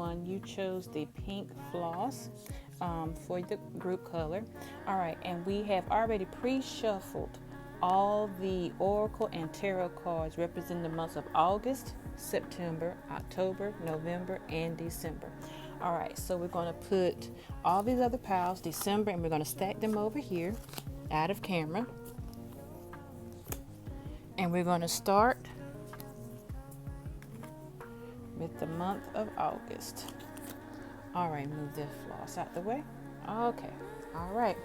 one, you chose the pink floss for the group color. All right, and we have already pre-shuffled all the oracle and tarot cards representing the months of August, September, October, November, and December. All right, so we're going to put all these other piles, December, and we're going to stack them over here out of camera. And we're going to start with the month of August. All right, move this floss out the way. Okay, all right.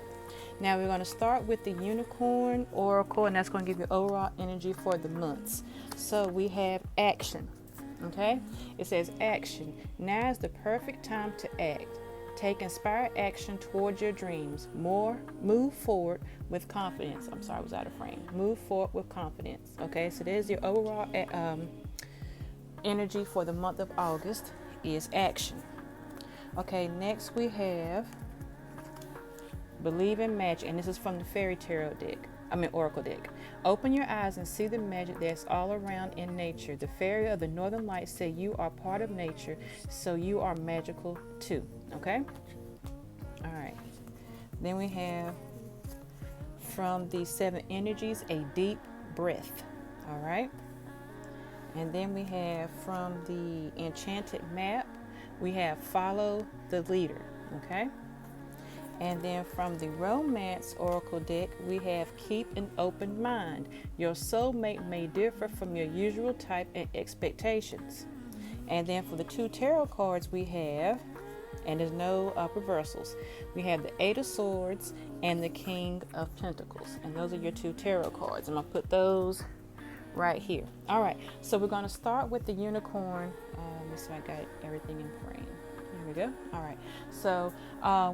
Now we're going to start with the unicorn oracle, and that's going to give you overall energy for the months. So we have action. Okay, it says action. Now is the perfect time to act. Take inspired action towards your dreams. Move forward with confidence. I'm sorry, I was out of frame. Move forward with confidence. Okay, so there's your overall energy for the month of August is action. Okay, next we have believe in magic, and this is from the fairy tarot deck. Oracle deck. Open your eyes and see the magic that's all around in nature. The fairy of the northern lights say you are part of nature, so you are magical too. Okay? All right. Then we have from the seven energies a deep breath. All right. And then we have from the enchanted map, we have follow the leader. Okay? And then from the romance oracle deck, we have keep an open mind. Your soulmate may differ from your usual type and expectations. And then for the two tarot cards we have, and there's no reversals, we have the Eight of Swords and the King of Pentacles. And those are your two tarot cards. I'm going to put those right here. All right, so we're going to start with the unicorn. Let me see if I got everything in frame. Here we go. All right. So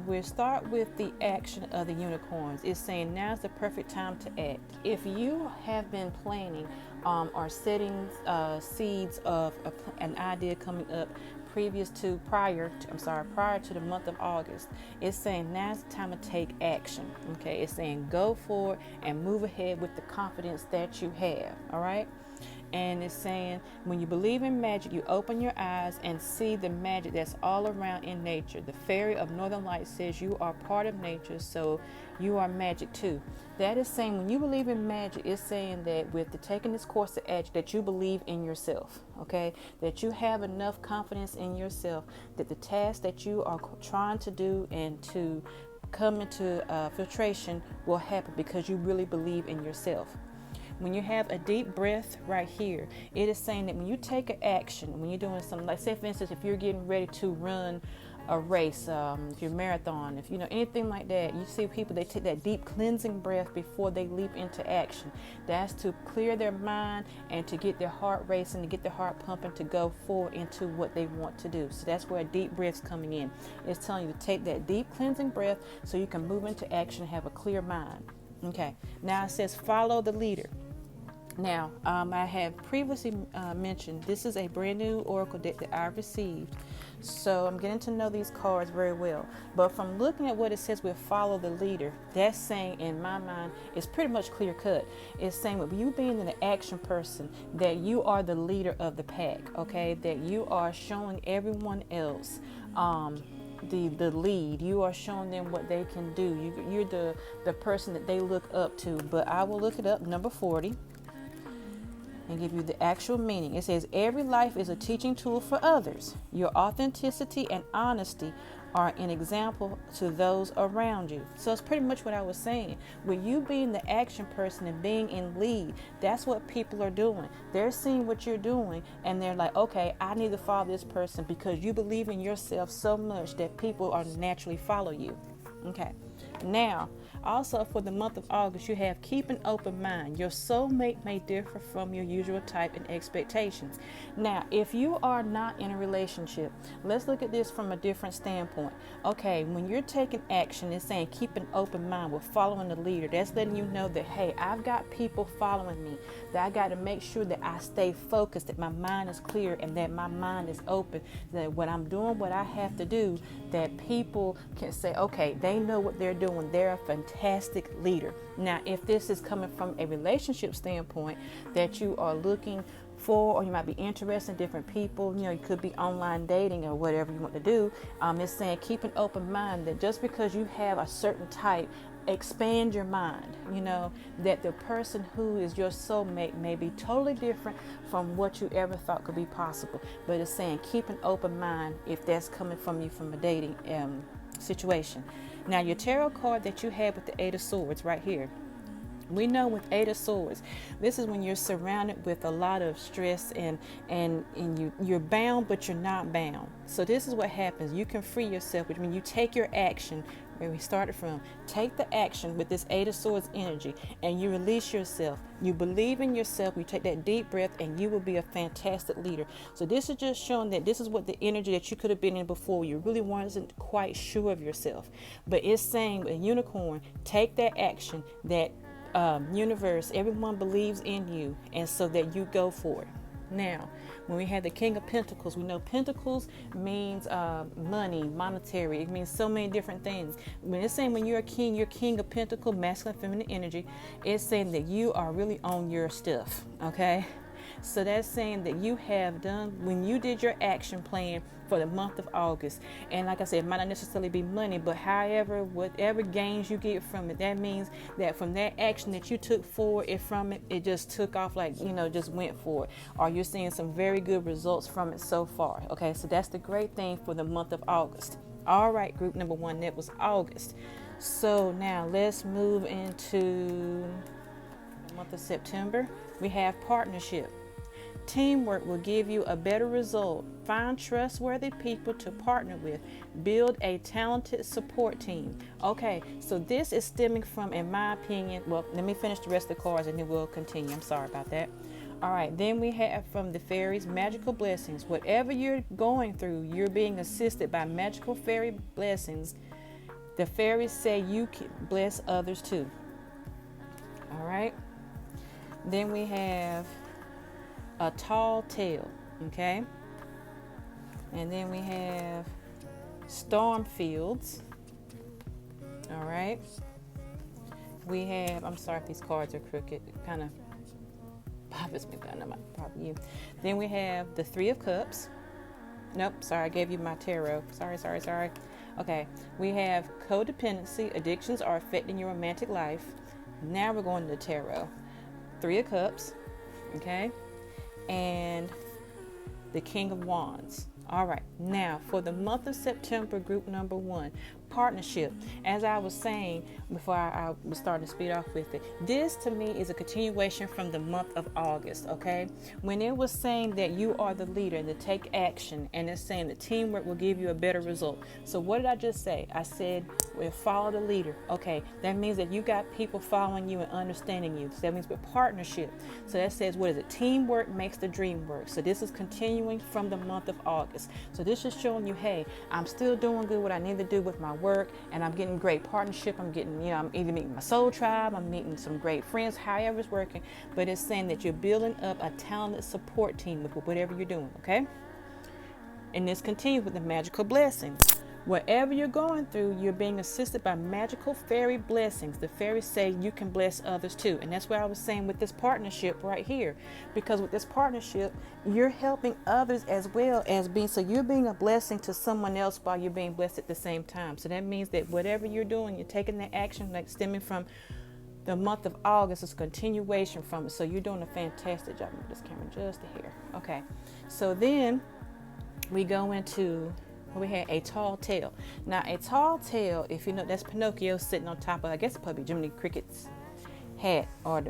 we'll start with the action of the unicorns. It's saying now's the perfect time to act. If you have been planning or setting seeds of an idea coming up prior to the month of August, it's saying now's the time to take action. Okay. It's saying go forward and move ahead with the confidence that you have. All right. And it's saying when you believe in magic, you open your eyes and see the magic that's all around in nature. The fairy of northern light says you are part of nature, so you are magic too. That is saying when you believe in magic, it's saying that with the taking this course of action, that you believe in yourself, okay? That you have enough confidence in yourself that the task that you are trying to do and to come into filtration will happen because you really believe in yourself. When you have a deep breath right here, it is saying that when you take an action, when you're doing something, like say for instance, if you're getting ready to run a race, if you're marathon, if you know anything like that, you see people, they take that deep cleansing breath before they leap into action. That's to clear their mind and to get their heart racing, to get their heart pumping, to go forward into what they want to do. So that's where a deep breath's coming in. It's telling you to take that deep cleansing breath so you can move into action and have a clear mind. Okay, now it says follow the leader. Now, I have previously mentioned this is a brand new oracle deck that I received. So I'm getting to know these cards very well. But from looking at what it says with follow the leader, that's saying in my mind, it's pretty much clear cut. It's saying with you being an action person, that you are the leader of the pack, okay? That you are showing everyone else the lead. You are showing them what they can do. You're the person that they look up to. But I will look it up, number 40. And give you the actual meaning. It says every life is a teaching tool for others. Your authenticity and honesty are an example to those around you. So it's pretty much what I was saying. With you being the action person and being in lead, that's what people are doing. They're seeing what you're doing and they're like, okay, I need to follow this person because you believe in yourself so much that people are naturally follow you. Okay. Now, also for the month of August, you have keep an open mind. Your soulmate may differ from your usual type and expectations. Now, if you are not in a relationship, let's look at this from a different standpoint. Okay, when you're taking action, it's saying keep an open mind with following the leader. That's letting you know that, hey, I've got people following me, that I got to make sure that I stay focused, that my mind is clear and that my mind is open, that when I'm doing what I have to do, that people can say, okay, they know what they're doing. They're a fantastic leader. Now, if this is coming from a relationship standpoint, that you are looking for, or you might be interested in different people. You know, you could be online dating or whatever you want to do. It's saying keep an open mind, that just because you have a certain type, expand your mind, you know, that the person who is your soulmate may be totally different from what you ever thought could be possible. But it's saying keep an open mind if that's coming from you from a dating situation. Now, your tarot card that you have with the Eight of Swords right here, we know with Eight of Swords, this is when you're surrounded with a lot of stress and you're bound, but you're not bound. So this is what happens. You can free yourself, which means you take your action where we started from. Take the action with this Eight of Swords energy and you release yourself. You believe in yourself. You take that deep breath and you will be a fantastic leader. So this is just showing that this is what the energy that you could have been in before. You really wasn't quite sure of yourself. But it's saying a unicorn, take that action that universe, everyone believes in you, and so that you go for it. Now, when we have the King of Pentacles, we know Pentacles means money, monetary. It means so many different things. When it's saying when you're King of Pentacles, masculine, feminine energy, it's saying that you are really on your stuff, okay? So that's saying that you have done, when you did your action plan for the month of August, and like I said, it might not necessarily be money, but however, whatever gains you get from it, that means that from that action that you took forward it from it, it just took off, like, you know, just went for it, or you're seeing some very good results from it so far. Okay, so that's the great thing for the month of August. All right, group number one, that was August. So now let's move into the month of September. We have partnership. Teamwork will give you a better result. Find trustworthy people to partner with. Build a talented support team. Okay, so this is stemming from, in my opinion, well, let me finish the rest of the cards and then we'll continue. I'm sorry about that. All right, then we have from the fairies, magical blessings. Whatever you're going through, you're being assisted by magical fairy blessings. The fairies say you can bless others too. All right. Then we have a tall tale, okay? And then we have storm fields. All right. We have, I'm sorry if these cards are crooked, it kind of bothers me, but I know my probably you. Then we have the Three of Cups. Nope, sorry, I gave you my tarot. Sorry. Okay, we have codependency. Addictions are affecting your romantic life. Now we're going to the tarot. Three of Cups, okay? And the King of Wands. All right, now for the month of September, group number one, partnership. As I was saying before I was starting to speed off with it, this to me is a continuation from the month of August, okay? When it was saying that you are the leader and to take action, and it's saying that teamwork will give you a better result. So what did I just say? I said, we'll follow the leader. Okay, that means that you got people following you and understanding you. So that means with partnership. So that says, what is it? Teamwork makes the dream work. So this is continuing from the month of August. So this is showing you, hey, I'm still doing good what I need to do with my work, and I'm getting great partnership. I'm getting, you know, I'm either meeting my soul tribe, I'm meeting some great friends, however it's working. But it's saying that you're building up a talented support team with whatever you're doing, okay? And this continues with the magical blessings. Whatever you're going through, you're being assisted by magical fairy blessings. The fairies say you can bless others too. And that's what I was saying with this partnership right here. Because with this partnership, you're helping others as well as being, so you're being a blessing to someone else while you're being blessed at the same time. So that means that whatever you're doing, you're taking that action, like stemming from the month of August, is a continuation from it. So you're doing a fantastic job. Move this camera just a hair. Okay. So then we go into, we had a tall tale. Now, a tall tale, if you know, that's Pinocchio sitting on top of, I guess, probably Jiminy Cricket's hat, or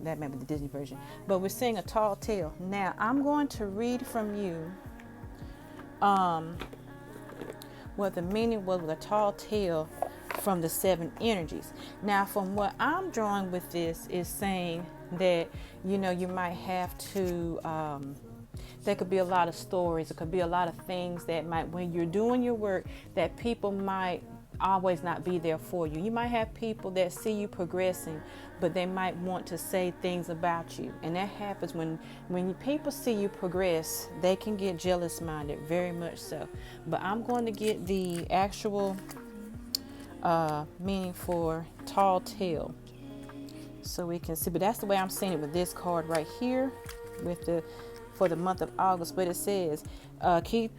that may be the Disney version. But we're seeing a tall tale. Now, I'm going to read from you what the meaning was with a tall tale from the seven energies. Now, from what I'm drawing with this is saying that, you know, you might have to there could be a lot of stories. It could be a lot of things that might, when you're doing your work, that people might always not be there for you. You might have people that see you progressing, but they might want to say things about you. And that happens when people see you progress, they can get jealous minded, very much so. But I'm going to get the actual meaning for tall tale so we can see. But that's the way I'm seeing it with this card right here. for the month of August. But it says key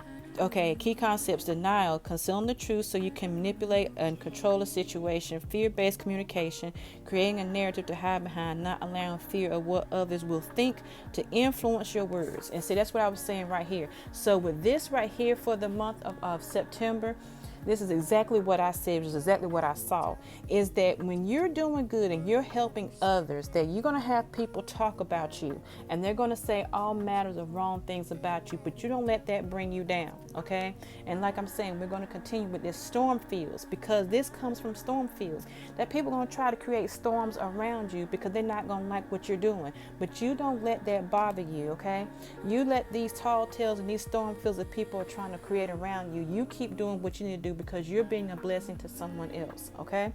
concepts: denial, concealing the truth so you can manipulate and control a situation; fear-based communication, creating a narrative to hide behind, not allowing fear of what others will think to influence your words. And see, that's what I was saying right here. So with this right here for the month of September, this is exactly what I said, which is exactly what I saw, is that when you're doing good and you're helping others, that you're going to have people talk about you, and they're going to say all matters of wrong things about you, but you don't let that bring you down, okay? And like I'm saying, we're going to continue with this storm fields, because this comes from storm fields, that people are going to try to create storms around you because they're not going to like what you're doing, but you don't let that bother you, okay? You let these tall tales and these storm fields that people are trying to create around you, you keep doing what you need to do, because you're being a blessing to someone else, okay?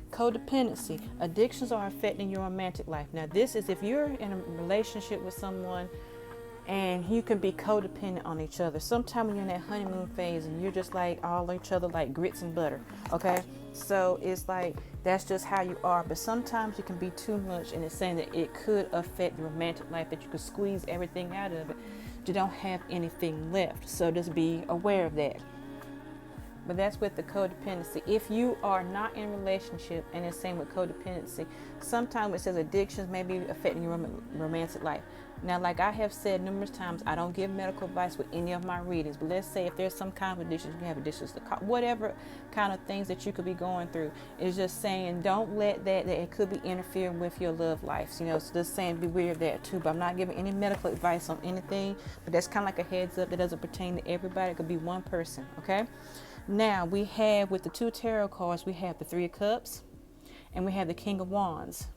Codependency. Addictions are affecting your romantic life. Now, this is if you're in a relationship with someone and you can be codependent on each other. Sometimes when you're in that honeymoon phase and you're just like all each other like grits and butter, okay? So it's like that's just how you are. But sometimes you can be too much, and it's saying that it could affect the romantic life, that you could squeeze everything out of it. You don't have anything left. So just be aware of that. But that's with the codependency. If you are not in a relationship, and it's same with codependency, sometimes it says addictions may be affecting your romantic life. Now, like I have said numerous times, I don't give medical advice with any of my readings. But let's say if there's some kind of addiction, you can have addictions to whatever kind of things that you could be going through. It's just saying don't let that it could be interfering with your love life. So just saying be aware of that too. But I'm not giving any medical advice on anything. But that's kind of like a heads up that doesn't pertain to everybody. It could be one person, okay? Now, we have, with the two tarot cards, we have the Three of Cups and we have the King of Wands.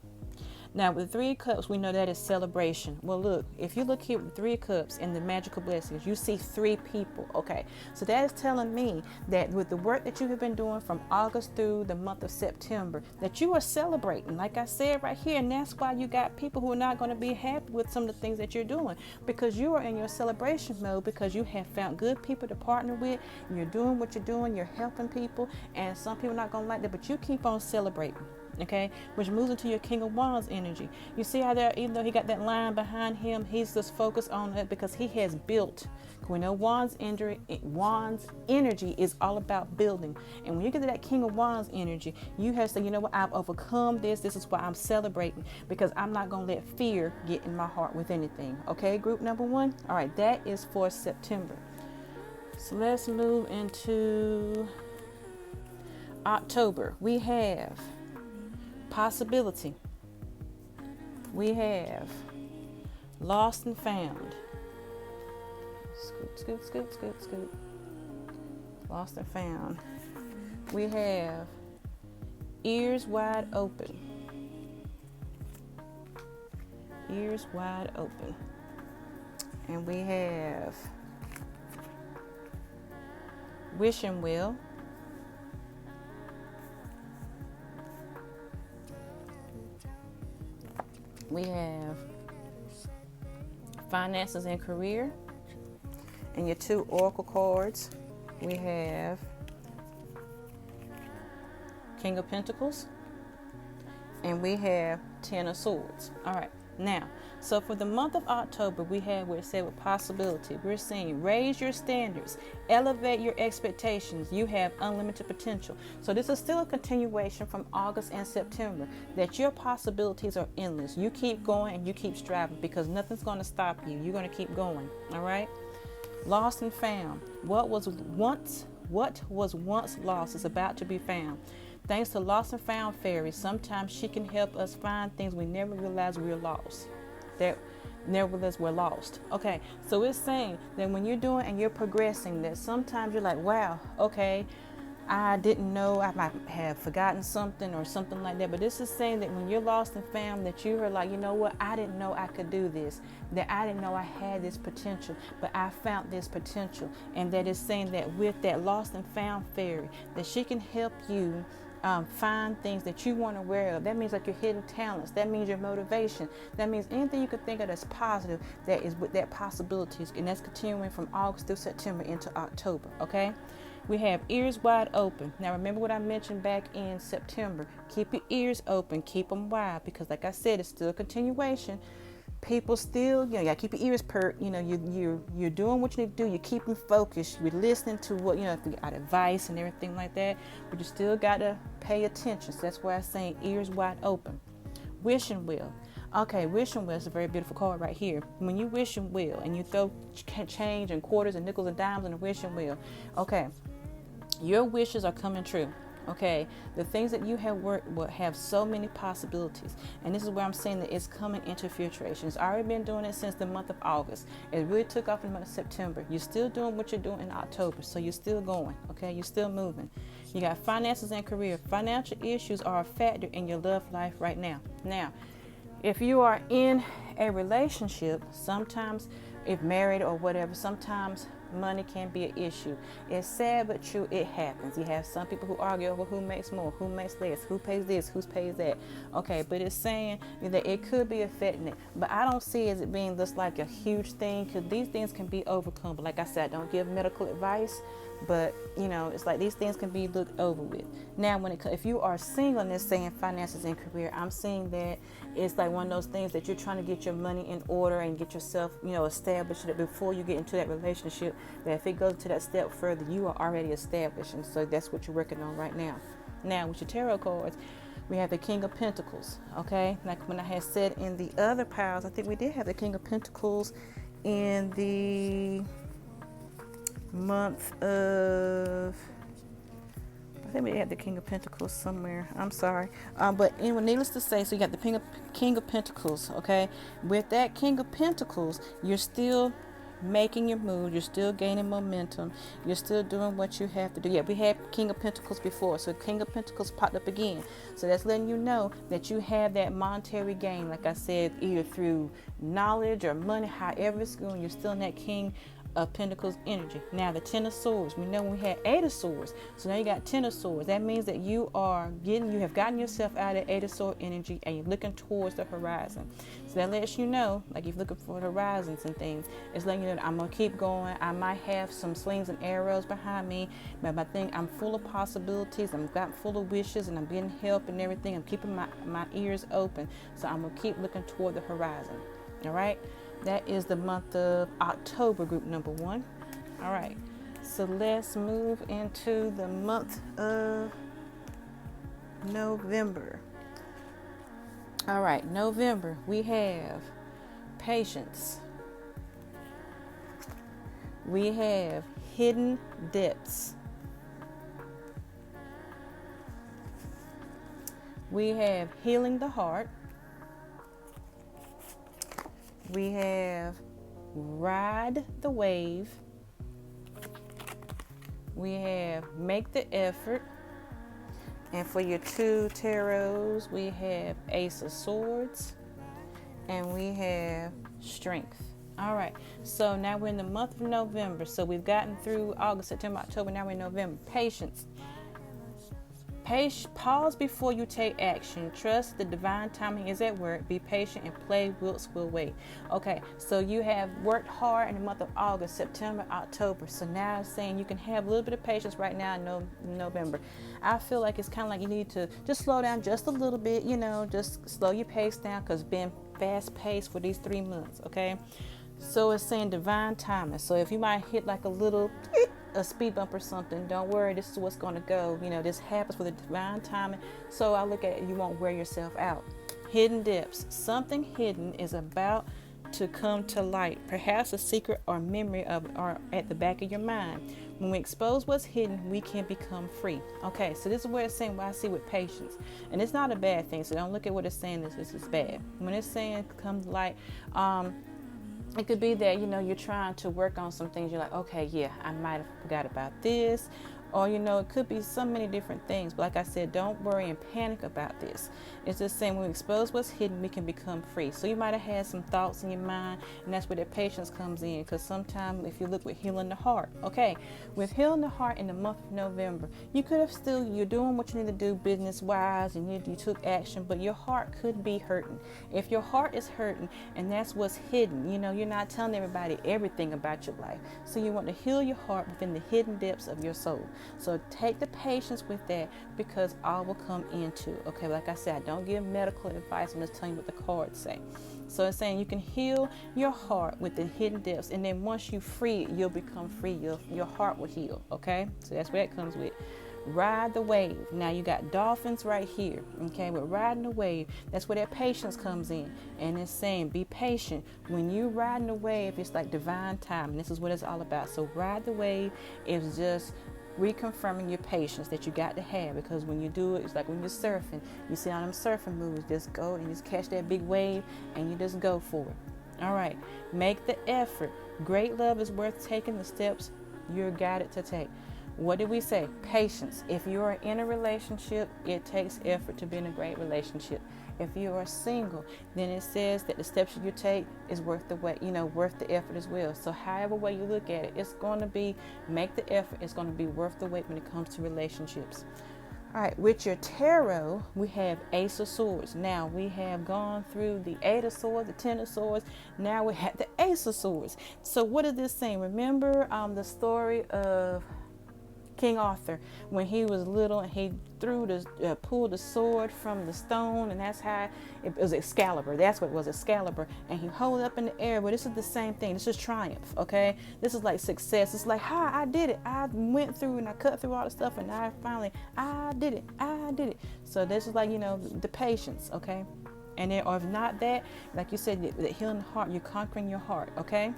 Now, with the Three of Cups, we know that is celebration. Well, look, if you look here with the Three of Cups and the magical blessings, you see three people, okay? So that is telling me that with the work that you have been doing from August through the month of September, that you are celebrating, like I said right here, and that's why you got people who are not going to be happy with some of the things that you're doing, because you are in your celebration mode, because you have found good people to partner with, and you're doing what you're doing, you're helping people, and some people are not going to like that, but you keep on celebrating. Okay, which moves into your King of Wands energy. You see how there, even though he got that line behind him, he's just focused on it because he has built. We know Wands energy is all about building. And when you get to that King of Wands energy, you have to say, you know what, I've overcome this. This is why I'm celebrating, because I'm not going to let fear get in my heart with anything. Okay, group number one. All right, that is for September. So let's move into October. We have possibility. We have lost and found. Scoot, scoot, scoot, scoot, scoot. Lost and found. We have ears wide open. Ears wide open. And we have wishing well. We have finances and career. And your two oracle cards, we have King of Pentacles, and we have Ten of Swords. All right. Now, so for the month of October, we have where it said with possibility. We're seeing raise your standards, elevate your expectations. You have unlimited potential. So this is still a continuation from August and September, that your possibilities are endless. You keep going and you keep striving, because nothing's going to stop you. You're going to keep going. All right. Lost and found. What was once lost is about to be found. Thanks to Lost and Found Fairy, sometimes she can help us find things we never realized we were lost. We're lost. Okay, so it's saying that when you're doing and you're progressing, that sometimes you're like, wow, okay, I didn't know, I might have forgotten something or something like that. But this is saying that when you're lost and found, that you are like, you know what, I didn't know I could do this, that I didn't know I had this potential, but I found this potential. And that is saying that with that Lost and Found Fairy, that she can help you find things that you weren't aware of. That means like your hidden talents. That means your motivation. That means anything you could think of that's positive, that is with that possibilities. And that's continuing from August through September into October. Okay. We have ears wide open. Now remember what I mentioned back in September. Keep your ears open. Keep them wide, because like I said, it's still a continuation. people still, you gotta keep your ears perked. You're doing what you need to do. You're keeping focused. You're listening to what, if you got advice and everything like that, but you still gotta pay attention. So that's why I'm saying ears wide open. Wishing well. Okay, wishing well is a very beautiful card right here. When you wishing well and you throw change and quarters and nickels and dimes in the wishing well, okay, your wishes are coming true. Okay, the things that you have worked will have so many possibilities, and this is where I'm saying that it's coming into filtration. It's already been doing it since the month of August. It really took off in the month of September. You're still doing what you're doing in October, so you're still going. Okay, you're still moving. You got finances and career. Financial issues are a factor in your love life right now. Now, if you are in a relationship, sometimes, if married or whatever, sometimes money can be an issue. It's sad but true, it happens. You have some people who argue over who makes more, who makes less, who pays this, who pays that. Okay, but it's saying that it could be affecting it. But I don't see it as it being just like a huge thing, because these things can be overcome. But like I said, I don't give medical advice, but it's like these things can be looked over with. Now, if you are single and it's saying finances and career, I'm seeing that it's like one of those things that you're trying to get your money in order and get yourself, established, that before you get into that relationship, that if it goes to that step further, you are already established. And so that's what you're working on right now. Now, with your tarot cards, we have the King of Pentacles. Okay, like when I had said in the other piles, I think we did have the King of Pentacles in the month of, I think we had the King of Pentacles somewhere. I'm sorry. But anyway, needless to say, so you got the King of Pentacles, okay? With that King of Pentacles, you're still making your move. You're still gaining momentum. You're still doing what you have to do. Yeah, we had King of Pentacles before, so King of Pentacles popped up again. So that's letting you know that you have that monetary gain, like I said, either through knowledge or money, however it's going, you're still in that King of Pentacles energy. Now the Ten of Swords, we know we had Eight of Swords, so now you got Ten of Swords. That means that you have gotten yourself out of Eight of Sword energy and you're looking towards the horizon. So that lets you know, like if you're looking for horizons and things, it's letting you know that I'm gonna keep going. I might have some slings and arrows behind me, but I think I'm full of possibilities. I'm got full of wishes, and I'm getting help and everything. I'm keeping my ears open, so I'm gonna keep looking toward the horizon. All right. That is the month of October, group number 1. All right, so let's move into the month of November. All right, November, we have patience. We have hidden depths. We have healing the heart. We have ride the wave. We have make the effort. And for your 2 tarots, we have Ace of Swords and we have strength. All right, so now we're in the month of November. So we've gotten through August, September, October. Now we're in November. Patience. Pause before you take action. Trust the divine timing is at work. Be patient and play whilst will wait. Okay, so you have worked hard in the month of August, September, October. So now I'm saying you can have a little bit of patience right now in November. I feel like it's kind of like you need to just slow down just a little bit, just slow your pace down, because it's been fast paced for these 3 months, okay? So it's saying divine timing. So if you might hit like a speed bump or something, don't worry, this is what's going to go. This happens for the divine timing. So I look at it, you won't wear yourself out. Hidden depths. Something hidden is about to come to light. Perhaps a secret or memory are at the back of your mind. When we expose what's hidden, we can become free. Okay, so this is where it's saying what I see with patience. And it's not a bad thing, so don't look at what it's saying this is bad. When it's saying come to light, it could be that, you're trying to work on some things. You're like, okay, yeah, I might have forgot about this. Or, it could be so many different things. But like I said, don't worry and panic about this. It's just saying when we expose what's hidden, we can become free. So you might have had some thoughts in your mind, and that's where the patience comes in. Because sometimes if you look with healing the heart, okay, with healing the heart in the month of November, you could have you're doing what you need to do business-wise, and you took action, but your heart could be hurting. If your heart is hurting, and that's what's hidden, you're not telling everybody everything about your life. So you want to heal your heart within the hidden depths of your soul. So take the patience with that, because all will come into. Okay, like I said, I don't give medical advice. I'm just telling you what the cards say. So it's saying you can heal your heart with the hidden depths, and then once you free it, you'll become free. Your heart will heal. Okay, so that's where that comes with. Ride the wave. Now you got dolphins right here. Okay, but riding the wave, that's where that patience comes in. And it's saying be patient. When you riding the wave, it's like divine time. And this is what it's all about. So ride the wave is just reconfirming your patience that you got to have, because when you do it, it's like when you're surfing. You see all them surfing moves, just go and just catch that big wave and you just go for it. All right, make the effort. Great love is worth taking the steps you're guided to take. What did we say? Patience. If you are in a relationship, it takes effort to be in a great relationship. If you are single, then it says that the steps you take is worth the way, worth the effort as well. So however way you look at it, it's going to be, make the effort. It's going to be worth the wait when it comes to relationships. All right, with your tarot, we have Ace of Swords. Now, we have gone through the Eight of Swords, the Ten of Swords. Now we have the Ace of Swords. So what is this saying? Remember the story of King Arthur, when he was little and he pulled the sword from the stone, and that's how it was Excalibur. That's what it was, Excalibur. And he held it up in the air. But this is the same thing. This is triumph, okay? This is like success. It's like, I did it. I went through and I cut through all the stuff, and I did it. I did it. So this is like, the patience, okay? And then, or if not that, like you said, the healing the heart, you're conquering your heart, okay?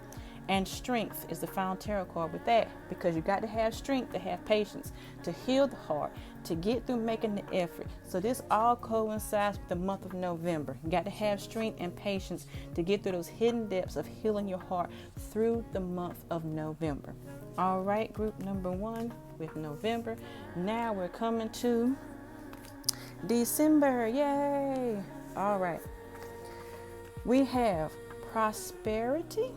And strength is the final tarot card with that, because you got to have strength to have patience, to heal the heart, to get through making the effort. So this all coincides with the month of November. You got to have strength and patience to get through those hidden depths of healing your heart through the month of November. All right, group number 1 with November. Now we're coming to December. Yay! All right. We have prosperity.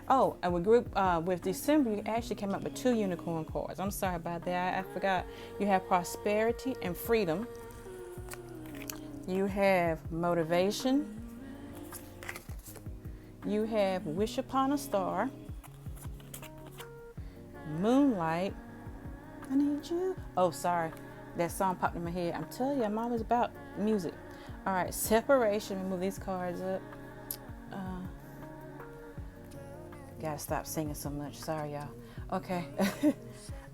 Oh, and with December, you actually came up with 2 unicorn cards. I'm sorry about that. I forgot. You have prosperity and freedom. You have motivation. You have wish upon a star. Moonlight. I need you. Oh, sorry. That song popped in my head. I'm telling you, I'm always about music. All right, separation. Let me move these cards up. Gotta stop singing so much. Sorry, y'all. Okay.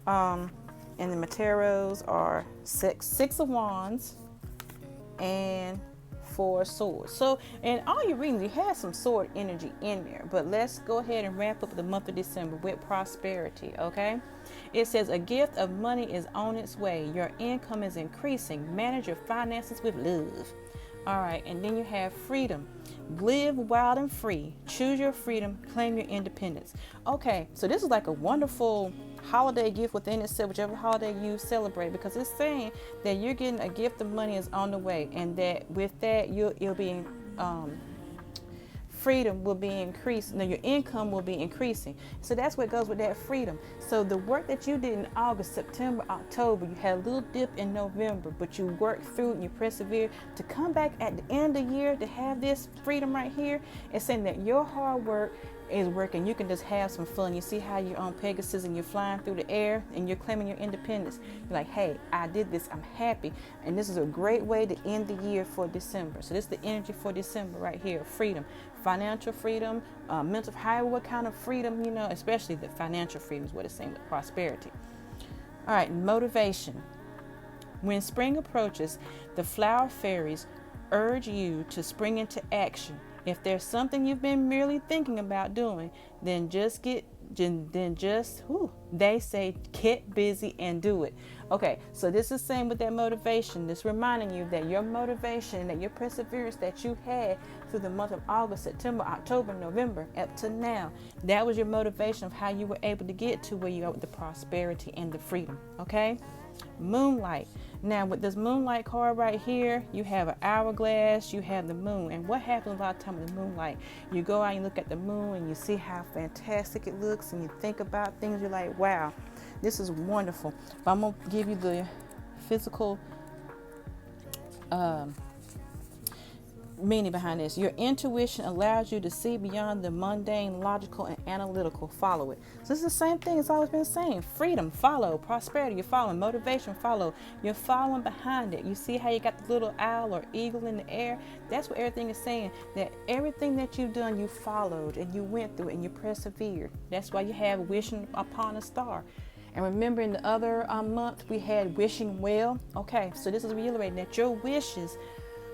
And the materials are six of wands and 4 swords. So in all your readings, you have some sword energy in there, but let's go ahead and wrap up the month of December with prosperity. Okay, it says a gift of money is on its way. Your income is increasing. Manage your finances with love. All right, and then you have freedom. Live wild and free. Choose your freedom. Claim your independence. Okay, so this is like a wonderful holiday gift within itself, whichever holiday you celebrate, because it's saying that you're getting a gift of money is on the way, and that with that you'll be freedom will be increasing. Now your income will be increasing. So that's what goes with that freedom. So the work that you did in August, September, October, you had a little dip in November, but you worked through it and you persevered to come back at the end of the year to have this freedom right here. It's saying that your hard work is working. You can just have some fun. You see how you're on Pegasus and you're flying through the air and you're claiming your independence. You're like, hey, I did this. I'm happy. And this is a great way to end the year for December. So this is the energy for December right here. Freedom, financial freedom, mental, however, what kind of freedom, especially the financial freedom is what it's saying with prosperity. All right, motivation. When spring approaches, the flower fairies urge you to spring into action. If there's something you've been merely thinking about doing, then they say get busy and do it. Okay, so this is saying with that motivation, this reminding you that your motivation, that your perseverance that you had through the month of August, September, October, November, up to now, that was your motivation of how you were able to get to where you are with the prosperity and the freedom. Okay, moonlight. Now with this moonlight card right here, you have an hourglass, you have the moon. And what happens a lot of time with the moonlight, you go out and you look at the moon and you see how fantastic it looks and you think about things, you're like, wow, this is wonderful. But I'm going to give you the physical meaning behind this. Your intuition allows you to see beyond the mundane, logical, and analytical. Follow it. So this is the same thing it's always been saying. Freedom, follow. Prosperity, you're following. Motivation, follow. You're following behind it. You see how you got the little owl or eagle in the air? That's what everything is saying. That everything that you've done, you followed and you went through it and you persevered. That's why you have wishing upon a star. And remember, in the other month, we had wishing well. Okay, so this is reiterating that your wishes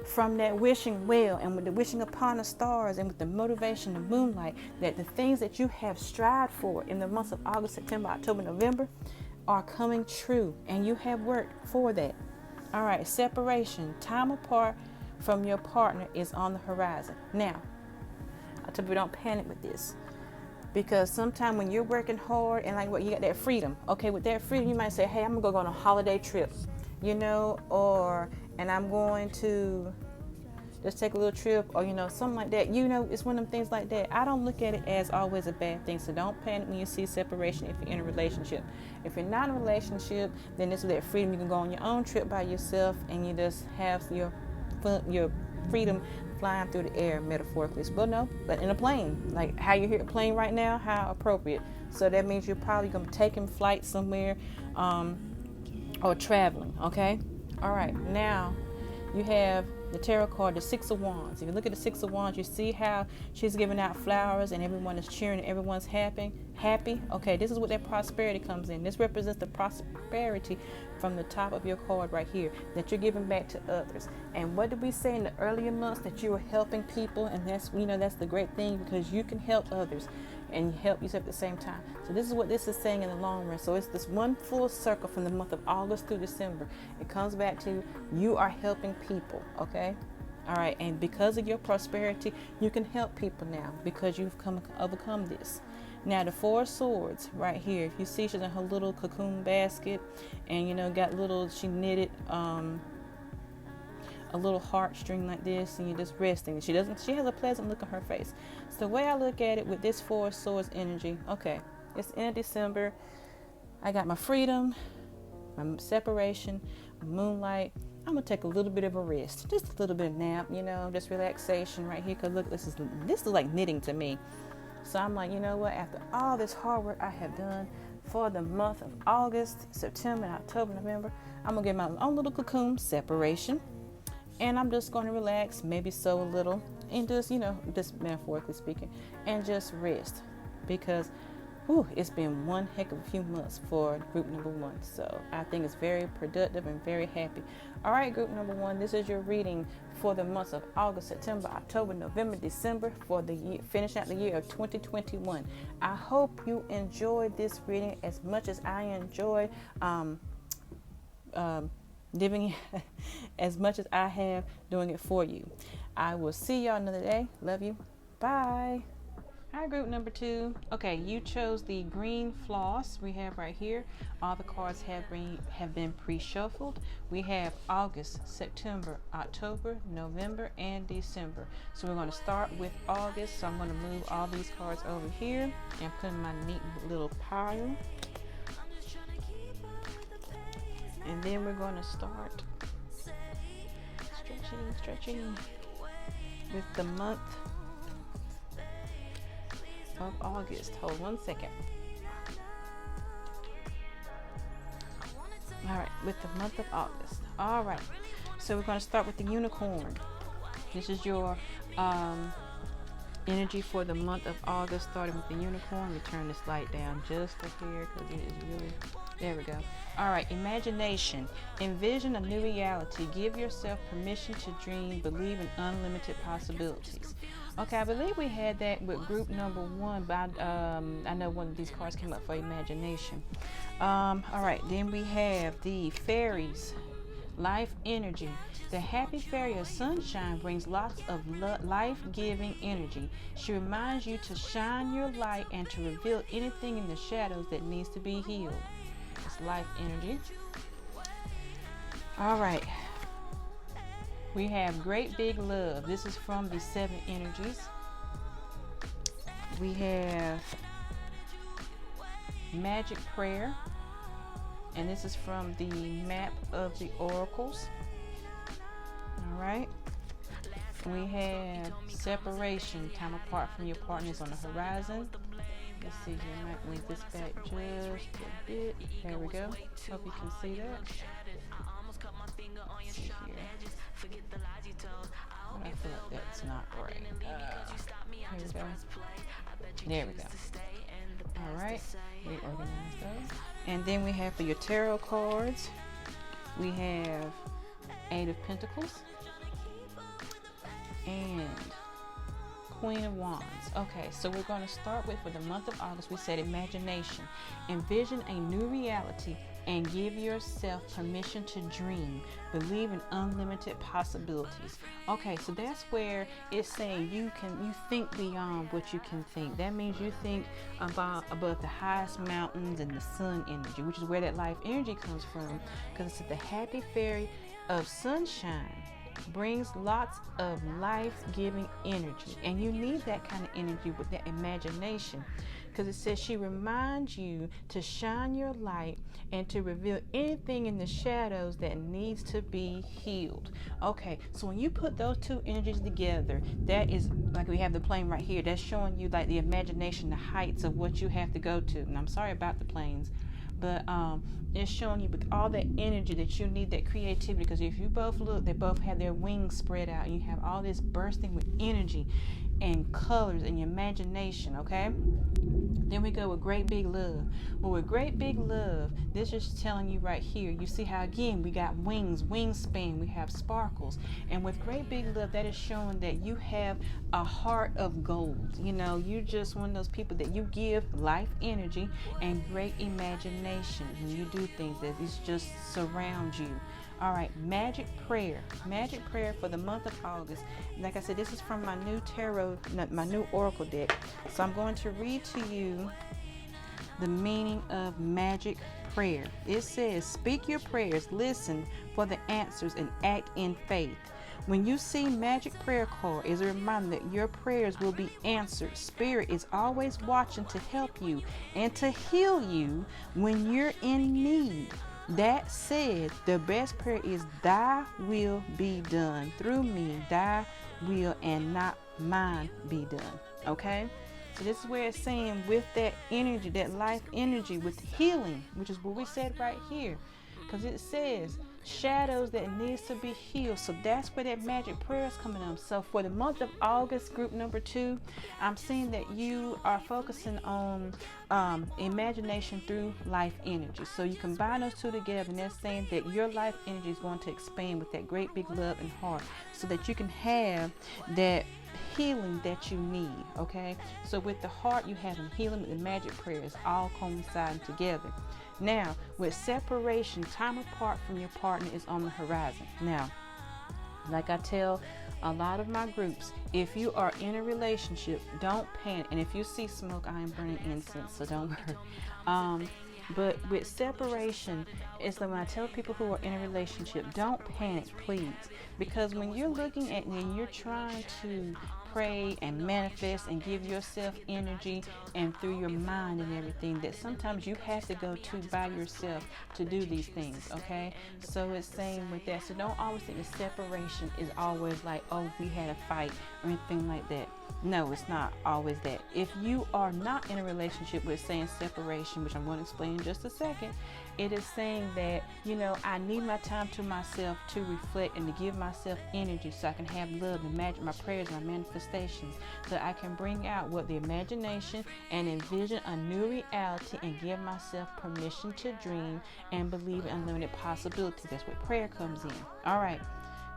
from that wishing well and with the wishing upon the stars and with the motivation, the moonlight, that the things that you have strived for in the months of August, September, October, November are coming true, and you have worked for that. All right, separation, time apart from your partner is on the horizon. Now, I tell you, don't panic with this, because sometimes when you're working hard and like what you got that freedom, okay, with that freedom, you might say, hey, I'm gonna go on a holiday trip, you know, and I'm going to just take a little trip, or, you know, something like that. You know, it's one of them things like that. I don't look at it as always a bad thing. So don't panic when you see separation if you're in a relationship. If you're not in a relationship, then this is that freedom. You can go on your own trip by yourself and you just have your freedom flying through the air, metaphorically. Well, no, but in a plane, like how you're here, plane right now, how appropriate. So that means you're probably going to be taking flight somewhere or traveling, okay? All right, now you have the tarot card, the Six of Wands. If you look at the Six of Wands, you see how she's giving out flowers and everyone is cheering and everyone's happy. Okay, this is what that prosperity comes in. This represents the prosperity from the top of your card right here that you're giving back to others. And what did we say in the earlier months? That you were helping people, and that's, you know, that's the great thing, because you can help others and help yourself at the same time. So this is what this is saying in the long run. So it's this one full circle from the month of August through December. It comes back to you are helping people, okay? All right, and because of your prosperity, you can help people now because you've overcome this. Now the Four of Swords right here, if you see, she's in her little cocoon basket, and, you know, got little, she knitted a little heartstring like this, and you're just resting. She has a pleasant look on her face. So the way I look at it with this Four of Swords energy, okay, it's in December. I got my freedom, my separation, my moonlight. I'm gonna take a little bit of a rest, just a little bit of nap, you know, just relaxation right here. Cause look, this is like knitting to me. So I'm like, you know what? After all this hard work I have done for the month of August, September, October, November, I'm gonna get my own little cocoon, separation, and I'm just gonna relax, maybe sew a little, and just, you know, just metaphorically speaking, and just rest, because it's been one heck of a few months for group number one. So I think it's very productive and very happy. All right, group number one, this is your reading for the months of August, September, October, November, December, for the year, finishing out the year of 2021. I hope you enjoyed this reading as much as I enjoyed living as much as I have doing it for you. I will see y'all another day. Love you. Bye. Hi, group number two. Okay, you chose the green floss we have right here. All the cards have been pre-shuffled. We have August, September, October, November, and December. So we're going to start with August. So I'm going to move all these cards over here and put in my neat little pile. And then we're going to start stretching with the month of August. Hold 1 second. All right, with the month of August. All right, so we're going to start with the unicorn. This is your energy for the month of August, starting with the unicorn. We turn this light down just a hair because it is really, there we go. All right, imagination. Envision a new reality. Give yourself permission to dream. Believe in unlimited possibilities. Okay, I believe we had that with group number one, but I know one of these cards came up for imagination. All right, then we have the fairies, life energy. The happy fairy of sunshine brings lots of life-giving energy. She reminds you to shine your light and to reveal anything in the shadows that needs to be healed. It's life energy. All right. We have great big love. This is from the 7 energies. We have magic prayer. And this is from the map of the oracles. All right. We have separation, time apart from your partner is on the horizon. Let's see here, I might move this back just a bit. There we go. Hope you can see that. Let's see here. I feel like that's not right. Here we go. There we go. All right, reorganize those. And then we have for your tarot cards, we have Eight of Pentacles and Queen of Wands. Okay, so we're going to start with, for the month of August, we said imagination. Envision a new reality and give yourself permission to dream. Believe in unlimited possibilities. Okay, so that's where it's saying you think beyond what you can think. That means you think above the highest mountains and the sun energy, which is where that life energy comes from, because it's the happy fairy of sunshine brings lots of life-giving energy, and you need that kind of energy with that imagination, because it says she reminds you to shine your light and to reveal anything in the shadows that needs to be healed. Okay, so when you put those two energies together, that is like we have the plane right here, that's showing you like the imagination, the heights of what you have to go to. And I'm sorry about the planes, but it's showing you with all that energy that you need, that creativity, because if you both look, they both have their wings spread out, and you have all this bursting with energy and colors and your imagination. Okay, then we go with great big love. Well, with great big love, this is telling you right here, you see how again we got wings, wingspan, we have sparkles. And with great big love, that is showing that you have a heart of gold. You know, you're just one of those people that you give life energy and great imagination when you do things, that it just surrounds you. All right, magic prayer for the month of August. Like I said, this is from my new tarot, my new oracle deck. So I'm going to read to you the meaning of magic prayer. It says, speak your prayers, listen for the answers, and act in faith. When you see magic prayer card, is a reminder that your prayers will be answered. Spirit is always watching to help you and to heal you when you're in need. That said, the best prayer is, thy will be done through me, thy will and not mine be done. Okay, so this is where it's saying with that energy, that life energy, with healing, which is what we said right here, because it says shadows that needs to be healed. So that's where that magic prayer is coming up. So for the month of August, group number 2, I'm seeing that you are focusing on imagination through life energy. So you combine those two together, and that's saying that your life energy is going to expand with that great big love and heart, so that you can have that healing that you need. Okay, so with the heart you have healing, with the magic prayers all coinciding together. Now, with separation, time apart from your partner is on the horizon. Now, like I tell a lot of my groups, if you are in a relationship, don't panic. And if you see smoke, I am burning incense, so don't worry. But with separation, it's like when I tell people who are in a relationship, don't panic, please. Because when you're looking at and you're trying to pray and manifest and give yourself energy, and through your mind and everything, that sometimes you have to go to by yourself to do these things. Okay, so it's saying with that, so don't always think the separation is always like, oh, we had a fight or anything like that. No, it's not always that. If you are not in a relationship with saying separation, which I'm going to explain in just a second, it is saying that, you know, I need my time to myself to reflect and to give myself energy, so I can have love and imagine my prayers, my manifestations, so I can bring out what the imagination and envision a new reality and give myself permission to dream and believe in unlimited possibilities. That's what prayer comes in. All right.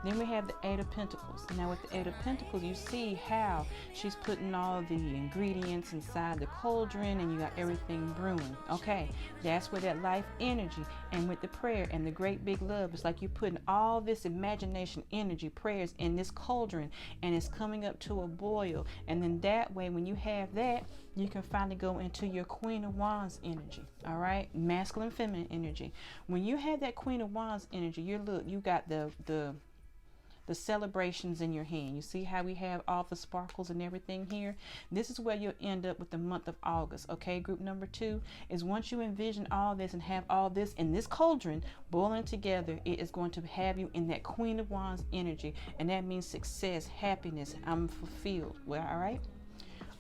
Then we have the Eight of Pentacles. Now with the Eight of Pentacles, you see how she's putting all the ingredients inside the cauldron, and you got everything brewing. Okay, that's where that life energy, and with the prayer and the great big love, it's like you're putting all this imagination energy, prayers in this cauldron, and it's coming up to a boil. And then that way, when you have that, you can finally go into your Queen of Wands energy. All right, masculine, feminine energy. When you have that Queen of Wands energy, you got the the celebrations in your hand. You see how we have all the sparkles and everything here? This is where you'll end up with the month of August. Okay, group number 2 is once you envision all this and have all this in this cauldron boiling together, it is going to have you in that Queen of Wands energy, and that means success, happiness. I'm fulfilled. Well, all right.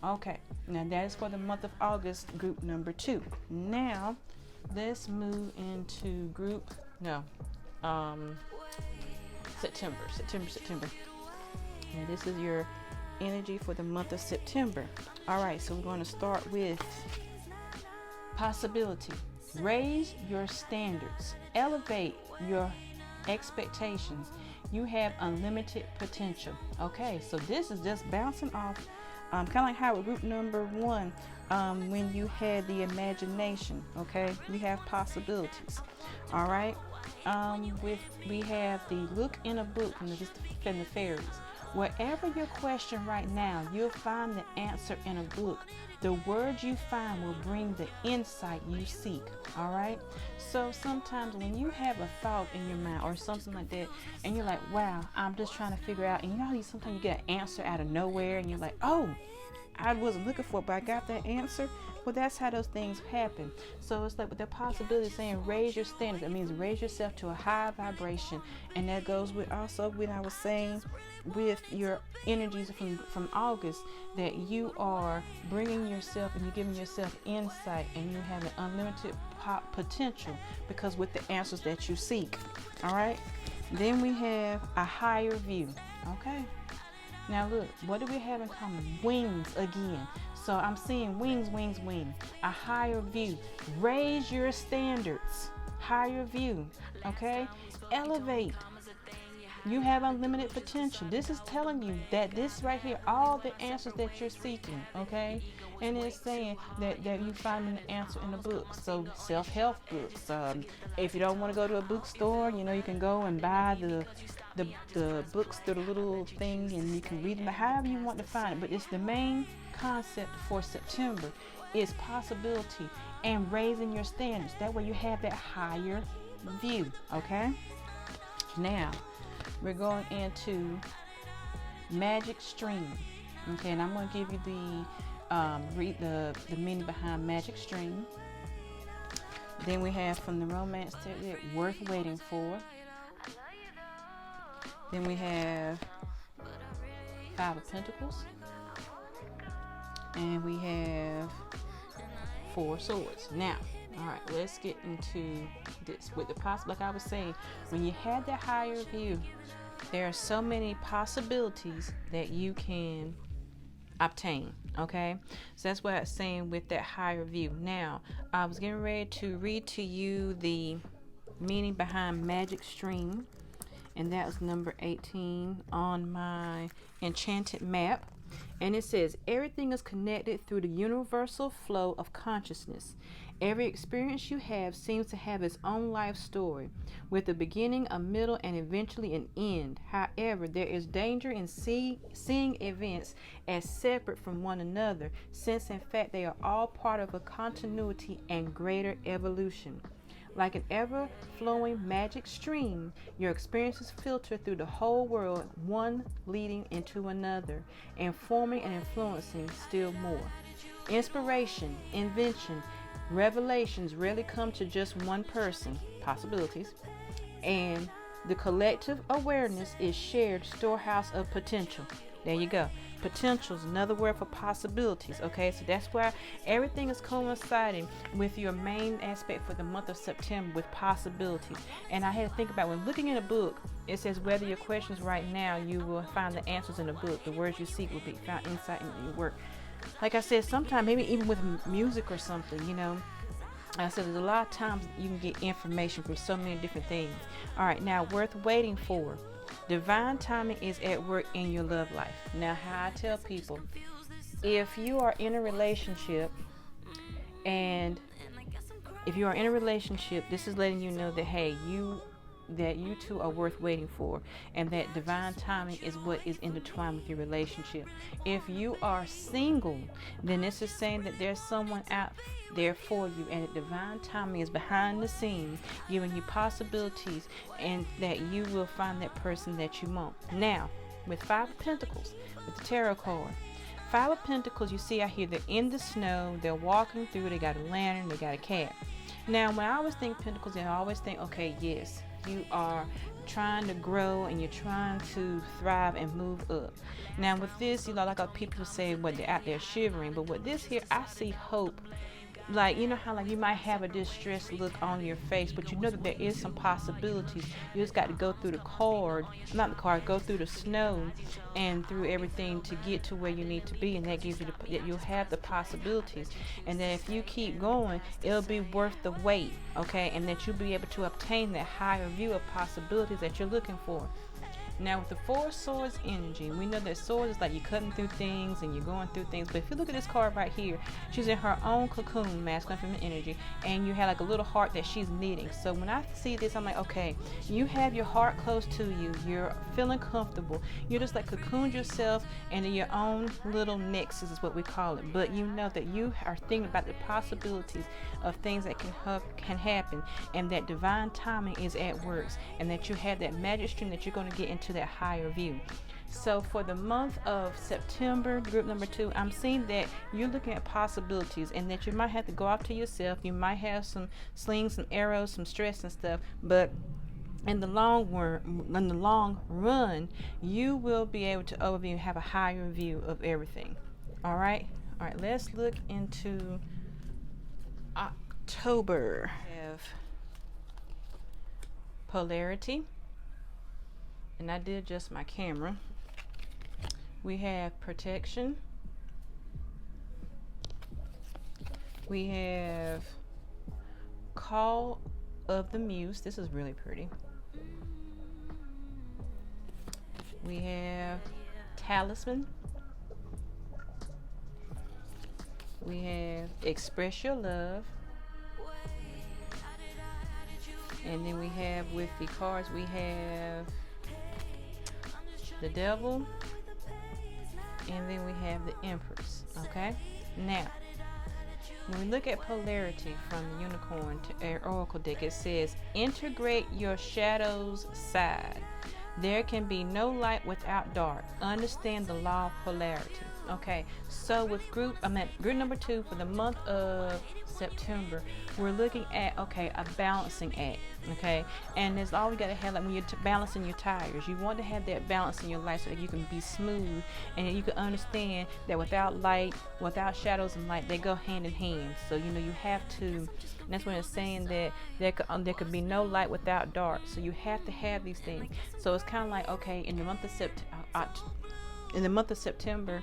Okay, now that is for the month of August, group number 2. Now let's move into September. And this is your energy for the month of September. All right, so we're going to start with possibility. Raise your standards, elevate your expectations. You have unlimited potential. Okay, so this is just bouncing off kind of like how with group number 1, when you had the imagination. Okay, we have possibilities. All right, we have the look in a book from the fairies. Whatever your question right now, you'll find the answer in a book. The words you find will bring the insight you seek. All right, so sometimes when you have a thought in your mind or something like that, and you're like, wow, I'm just trying to figure out, and you know how sometimes you get an answer out of nowhere and you're like, oh, I wasn't looking for it, but I got that answer. Well, that's how those things happen. So it's like with the possibility saying raise your standards. That means raise yourself to a high vibration. And that goes with also when I was saying with your energies from August, that you are bringing yourself and you're giving yourself insight, and you have an unlimited potential because with the answers that you seek. All right. Then we have a higher view. Okay. Now look, what do we have in common? Wings again. So I'm seeing wings. A higher view. Raise your standards. Higher view. Okay? Elevate. You have unlimited potential. This is telling you that this right here, all the answers that you're seeking, okay? And it's saying that you find an answer in a book. So self-help books. If you don't want to go to a bookstore, you know, you can go and buy the books through the little thing, and you can read them however you want to find it. But it's the main concept for September is possibility and raising your standards. That way you have that higher view, okay? Now we're going into magic stream, okay? And I'm going to give you the meaning behind magic stream. Then we have from the romance tarot, worth waiting for. Then we have 5 of Pentacles. And we have 4 swords. Now, all right, let's get into this. With the like I was saying, when you have that higher view, there are so many possibilities that you can obtain. Okay, so that's what I'm saying with that higher view. Now, I was getting ready to read to you the meaning behind magic stream, and that was number 18 on my enchanted map. And it says, everything is connected through the universal flow of consciousness. Every experience you have seems to have its own life story, with a beginning, a middle, and eventually an end. However, there is danger in seeing events as separate from one another, since in fact they are all part of a continuity and greater evolution. Like an ever-flowing magic stream, your experiences filter through the whole world, one leading into another, and forming and influencing still more. Inspiration, invention, revelations rarely come to just one person, possibilities, and the collective awareness is shared storehouse of potential. There you go. Potential is another word for possibilities. Okay, so that's why everything is coinciding with your main aspect for the month of September with possibilities. And I had to think about when looking in a book, it says whether your questions right now, you will find the answers in the book. The words you seek will be found insight in your work. Like I said, sometimes maybe even with music or something, you know. I said there's a lot of times you can get information from so many different things. All right, now worth waiting for. Divine timing is at work in your love life. Now, how I tell people, if you are in a relationship, this is letting you know that, hey, you that you two are worth waiting for, and that divine timing is what is intertwined with your relationship. If you are single, then this is saying that there's someone out there for you, and that divine timing is behind the scenes giving you possibilities, and that you will find that person that you want. Now, with Five of Pentacles, with the tarot card, Five of Pentacles, you see out here, they're in the snow, they're walking through, they got a lantern, they got a cat. Now, when I always think Pentacles, I always think, okay, yes, you are trying to grow and you're trying to thrive and move up. Now, with this, you know, like people say, what, they're out there shivering, but with this here, I see hope. Like, you know how like you might have a distressed look on your face, but you know that there is some possibilities. You just got to go through go through the snow and through everything to get to where you need to be, and that gives you that you'll have the possibilities, and that if you keep going, it'll be worth the wait, okay, and that you'll be able to obtain that higher view of possibilities that you're looking for. Now, with the Four of Swords energy, we know that swords is like you're cutting through things and you're going through things. But if you look at this card right here, she's in her own cocoon, masculine feminine energy, and you have like a little heart that she's knitting. So when I see this, I'm like, okay, you have your heart close to you. You're feeling comfortable. You're just like cocooned yourself into your own little nexus is what we call it. But you know that you are thinking about the possibilities of things that can happen, and that divine timing is at work, and that you have that magic stream that you're going to get into that higher view. So for the month of September, group number 2, I'm seeing that you're looking at possibilities, and that you might have to go out to yourself. You might have some slings, some arrows, some stress and stuff, but in the long run, you will be able to overview and have a higher view of everything. All right, let's look into October. We have polarity, and I did adjust my camera. We have protection. We have Call of the Muse. This is really pretty. We have Talisman. We have Express Your Love. And then we have, with the cards, we have the Devil, and then we have the Empress. Okay, now when we look at polarity from the Unicorn to Oracle deck, it says integrate your shadow's side. There can be no light without dark. Understand the law of polarity. Okay, so with group number 2 for the month of September, we're looking at, okay, a balancing act. Okay, and there's all we got to have, like when you're balancing your tires, you want to have that balance in your life so that you can be smooth, and that you can understand that without light, without shadows and light, they go hand in hand. So you know you have to, and that's when it's saying that there could be no light without dark. So you have to have these things. So it's kind of like, okay, in the month of September.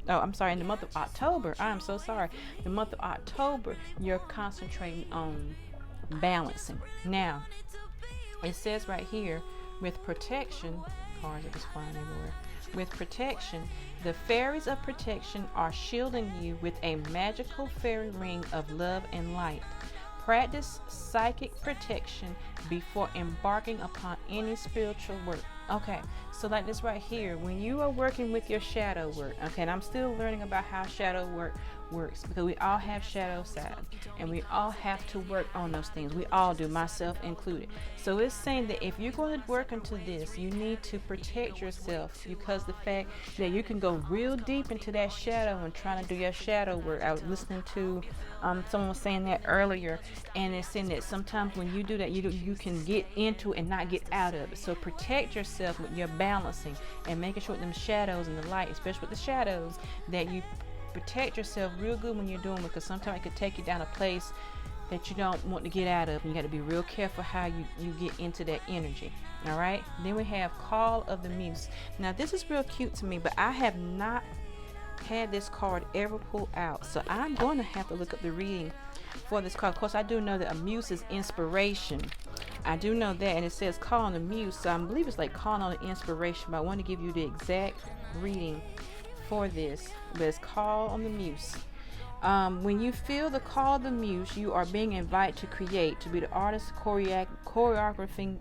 Oh, I'm sorry, in the month of October, I'm so sorry. The month of October, you're concentrating on balancing. Now, it says right here, with protection, cards are just flying everywhere. With protection, the fairies of protection are shielding you with a magical fairy ring of love and light. Practice psychic protection before embarking upon any spiritual work. Okay, so like this right here, when you are working with your shadow work, okay, and I'm still learning about how shadow work works, because we all have shadow side, and we all have to work on those things. We all do, myself included. So it's saying that if you're going to work into this, you need to protect yourself, because the fact that you can go real deep into that shadow and trying to do your shadow work. I was listening to someone was saying that earlier, and it's saying that sometimes when you do that, you can get into it and not get out of it. So protect yourself with your balancing and making sure with them shadows and the light, especially with the shadows, that you protect yourself real good when you're doing it, because sometimes it could take you down a place that you don't want to get out of, and you got to be real careful how you get into that energy. All right, then we have Call of the Muse. Now this is real cute to me, but I have not had this card ever pulled out, so I'm going to have to look up the reading for this card. Of course, I do know that a muse is inspiration. I do know that, and it says call on the muse, so I believe it's like calling on the inspiration, but I want to give you the exact reading for this, but it's Call on the Muse. When you feel the call of the muse, you are being invited to create, to be the artist choreographing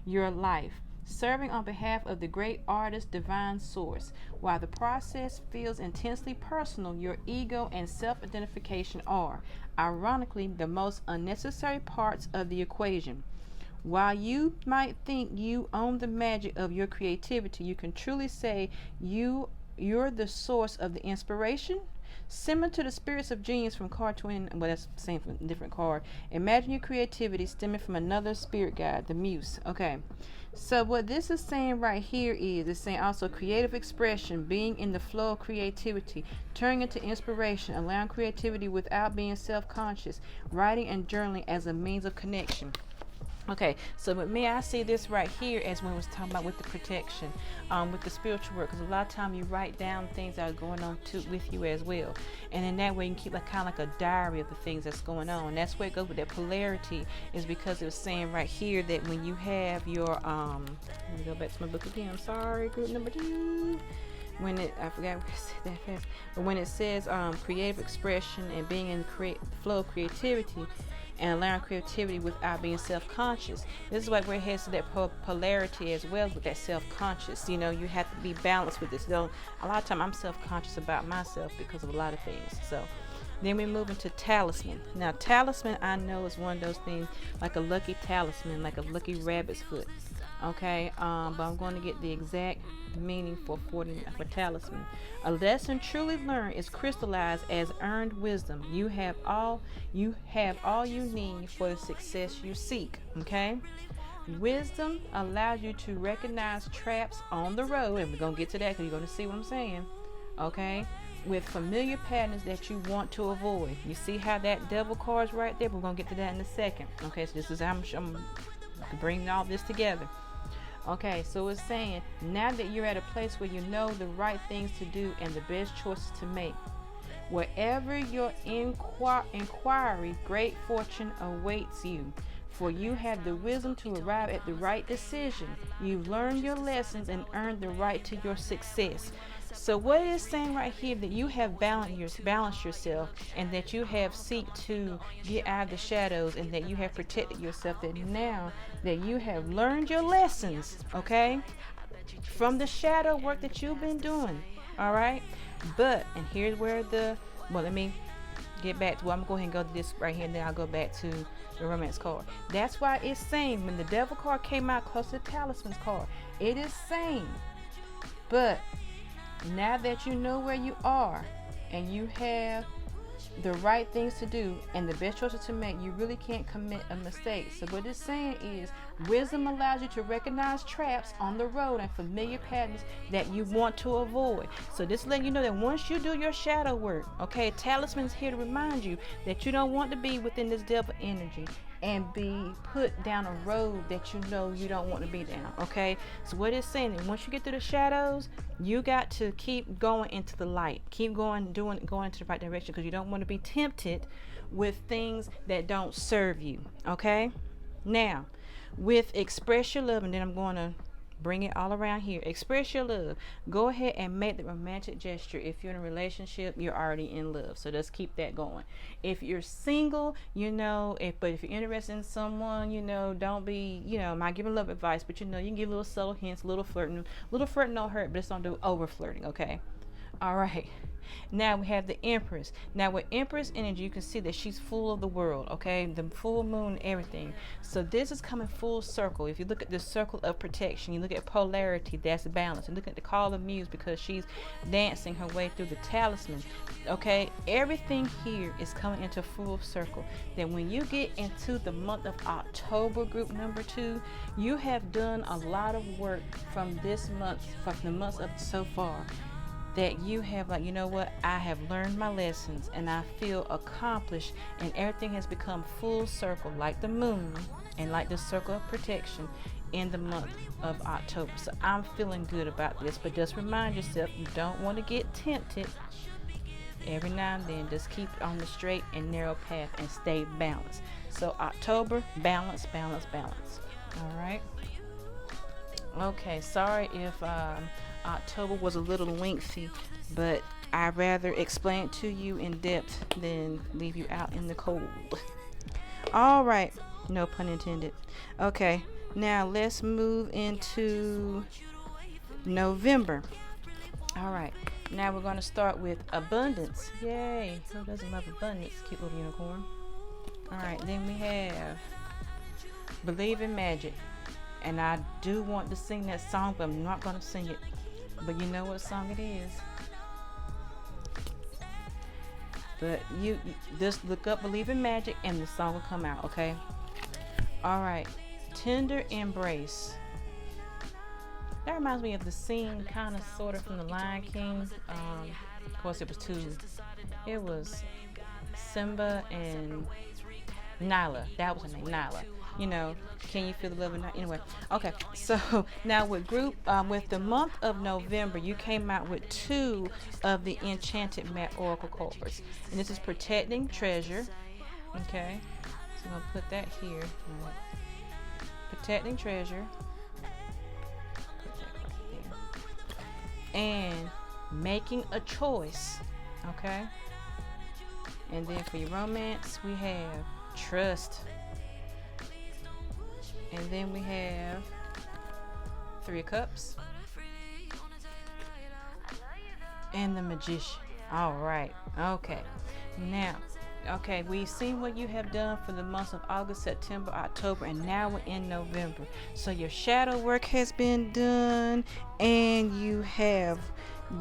your life, serving on behalf of the great artist divine source. While the process feels intensely personal, your ego and self-identification are, ironically, the most unnecessary parts of the equation. While you might think you own the magic of your creativity, you can truly say you're the source of the inspiration. Similar to the spirits of genius from card twin, well, that's the same from a different card. Imagine your creativity stemming from another spirit guide, the muse. Okay, so what this is saying right here is it's saying also creative expression, being in the flow of creativity, turning into inspiration, allowing creativity without being self-conscious, writing and journaling as a means of connection. Okay, so with me, I see this right here as when we was talking about with the protection, with the spiritual work, because a lot of time you write down things that are going on with you as well, and in that way you can keep like kind of like a diary of the things that's going on. That's where it goes with that polarity, is because it was saying right here that when you have your let me go back to my book again. I'm sorry, group number 2. When it, I forgot what I said that fast, but when it says creative expression and being in the flow of creativity, and allowing creativity without being self-conscious. This is where it heads to that polarity as well with that self-conscious. You know, you have to be balanced with this. Though a lot of time I'm self-conscious about myself because of a lot of things. So then we move into talisman. Now talisman, I know, is one of those things like a lucky talisman, like a lucky rabbit's foot. Okay, but I'm going to get the exact meaning for talisman. A lesson truly learned is crystallized as earned wisdom. You have all you need for the success you seek. Okay, wisdom allows you to recognize traps on the road, and we're gonna get to that because you're gonna see what I'm saying. Okay, with familiar patterns that you want to avoid. You see how that devil card's right there? We're gonna get to that in a second. Okay, so this is how I'm bringing all this together. Okay, so it's saying now that you're at a place where you know the right things to do and the best choices to make, wherever your inquiry, great fortune awaits you. For you have the wisdom to arrive at the right decision. You've learned your lessons and earned the right to your success. So what it is saying right here, that you have balanced yourself, and that you have seek to get out of the shadows, and that you have protected yourself, that now that you have learned your lessons, okay, from the shadow work that you've been doing. All right, but, and here's where let me get back to, I'm going to go ahead and go to this right here, and then I'll go back to the romance card. That's why it's saying, when the devil card came out close to the talisman's card, it is saying, but now that you know where you are and you have the right things to do and the best choices to make, you really can't commit a mistake. So what it's saying is, wisdom allows you to recognize traps on the road and familiar patterns that you want to avoid. So this is letting you know that once you do your shadow work, okay, talisman's here to remind you that you don't want to be within this devil energy and be put down a road that you know you don't want to be down. Okay, so what it's saying is, once you get through the shadows, you got to keep going into the light, keep going into the right direction, because you don't want to be tempted with things that don't serve you. Okay, now with express your love, and then I'm going to bring it all around here. Express your love. Go ahead and make the romantic gesture. If you're in a relationship, you're already in love, so let's keep that going. If you're single, but if you're interested in someone, don't be, I'm not giving love advice, but you can give little subtle hints, little flirting don't hurt, but just don't do over flirting. Okay, all right. Now we have the Empress. Now with Empress energy, you can see that she's full of the world, okay? The full moon, everything. So this is coming full circle. If you look at the circle of protection, you look at polarity, that's balance. You look at the call of muse, because she's dancing her way through the talisman, okay? Everything here is coming into full circle. Then when you get into the month of October, group number 2, you have done a lot of work from this month, from the months up so far, that you have, like, I have learned my lessons and I feel accomplished, and everything has become full circle, like the moon and like the circle of protection in the month of October. So I'm feeling good about this, but just remind yourself, you don't want to get tempted. Every now and then, just keep on the straight and narrow path and stay balanced. So October, balance, balance, balance. All right. Okay, sorry if October was a little lengthy, but I'd rather explain it to you in depth than leave you out in the cold. All right, no pun intended. Okay, now let's move into November. All right, now we're going to start with abundance. Yay, who doesn't love abundance? Cute little unicorn. All right, then we have believe in magic. And I do want to sing that song, but I'm not going to sing it. But you know what song it is. But you just look up believe in magic and the song will come out, okay? All right, tender embrace. That reminds me of the scene, kind of, sort of, from The Lion King. Of course, it was two. It was Simba and Nyla. That was her name, Nyla. You know, can you feel the love or not? Anyway, okay. So now with the month of November, you came out with 2 of the Enchanted Mat Oracle cards, and this is protecting treasure. Okay, so I'm gonna put that here. Right. Protecting treasure. Put that right there. And making a choice. Okay. And then for your romance, we have trust. And then we have 3 of Cups and the Magician. All right. Okay. Now, okay, we've seen what you have done for the months of August, September, October, and now we're in November. So your shadow work has been done, and you have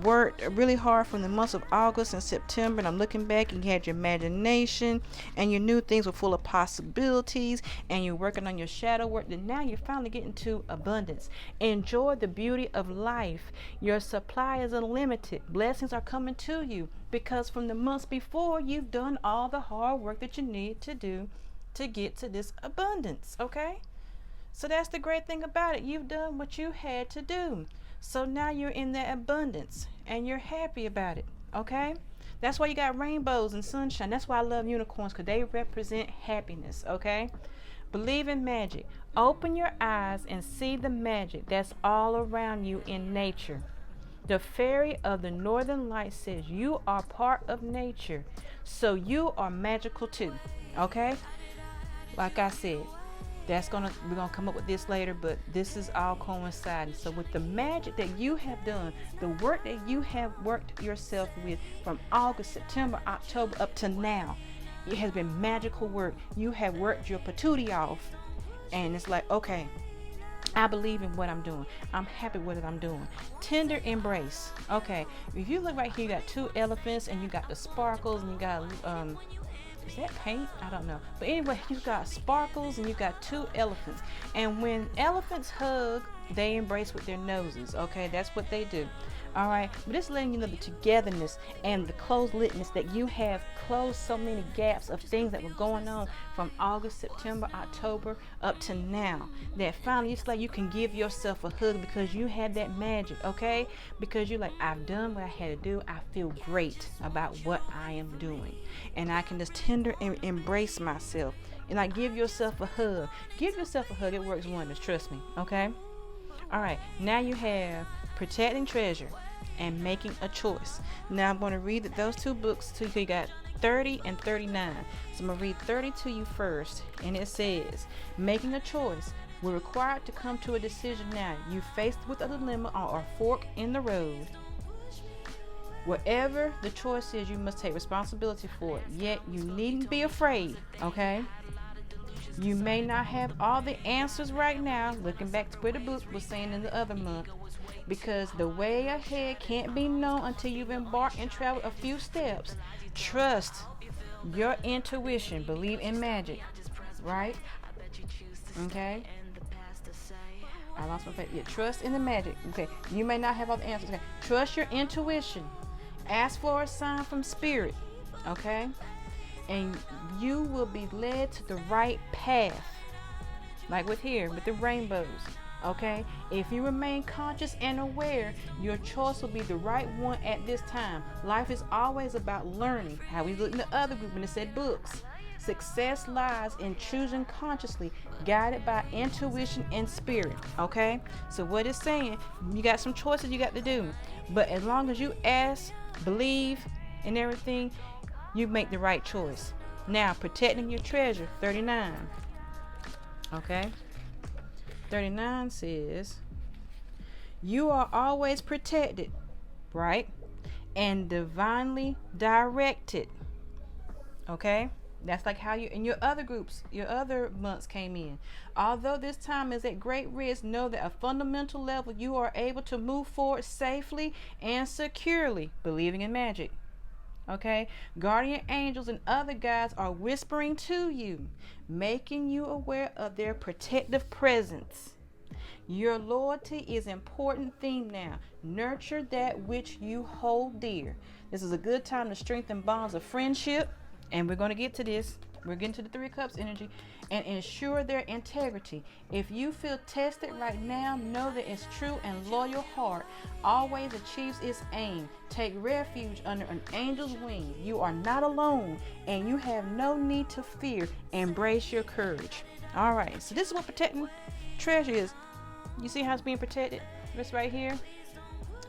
worked really hard from the months of August and September, and I'm looking back and you had your imagination and you knew things were full of possibilities, and you're working on your shadow work. Then now you're finally getting to abundance. Enjoy the beauty of life. Your supply is unlimited. Blessings are coming to you because from the months before you've done all the hard work that you need to do to get to this abundance. Okay, so that's the great thing about it. You've done what you had to do. So now you're in that abundance and you're happy about it, okay? That's why you got rainbows and sunshine. That's why I love unicorns, because they represent happiness, okay? Believe in magic. Open your eyes and see the magic that's all around you in nature. The fairy of the northern light says you are part of nature, so you are magical too, okay? Like I said, we're gonna come up with this later, but this is all coinciding. So with the magic that you have done, the work that you have worked yourself with from August, September, October up to now, it has been magical work. You have worked your patootie off, and it's like, okay, I believe in what I'm doing. I'm happy with what I'm doing. Tender embrace. Okay, if you look right here, you got 2 elephants and you got the sparkles, and you got is that paint? I don't know. But anyway, you got sparkles and you got 2 elephants. And when elephants hug, they embrace with their noses. Okay, that's what they do. All right, but it's letting you know the togetherness and the closed-littedness that you have closed so many gaps of things that were going on from August, September, October up to now. That finally it's like you can give yourself a hug because you had that magic, okay? Because you're like, I've done what I had to do. I feel great about what I am doing, and I can just tender and embrace myself. And I give yourself a hug. Give yourself a hug. It works wonders. Trust me. Okay. All right. Now you have protecting treasure and making a choice. Now I'm going to read those 2 books to you. You got 30 and 39. So I'm going to read 30 to you first. And it says, making a choice. We're required to come to a decision now. You faced with a dilemma or a fork in the road. Whatever the choice is, you must take responsibility for it. Yet you needn't be afraid, okay? You may not have all the answers right now, looking back to where the book was saying in the other month, because the way ahead can't be known until you've embarked and traveled a few steps. Trust your intuition. Believe in magic, right? Okay? I lost my favorite. Yeah, trust in the magic. Okay, you may not have all the answers. Okay, trust your intuition. Ask for a sign from spirit. Okay, and you will be led to the right path. Like with the rainbows. Okay, if you remain conscious and aware, your choice will be the right one at this time. Life is always about learning. How we looked in the other group when it said books. Success lies in choosing consciously, guided by intuition and spirit. Okay? So what it's saying, you got some choices you got to do. But as long as you ask, believe, and everything, you make the right choice. Now, protecting your treasure, 39. Okay? 39 says, you are always protected, right? And divinely directed. Okay? That's like how you in your other groups, your other months came in. Although this time is at great risk, know that at a fundamental level you are able to move forward safely and securely, believing in magic. Okay? Guardian angels and other guides are whispering to you, making you aware of their protective presence. Your loyalty is an important theme now. Nurture that which you hold dear. This is a good time to strengthen bonds of friendship. And we're going to get to this. We're getting to the Three of Cups energy. And ensure their integrity. If you feel tested right now, know that its true and loyal heart always achieves its aim. Take refuge under an angel's wing. You are not alone, and you have no need to fear. Embrace your courage. All right. So this is what protecting treasure is. You see how it's being protected? This right here.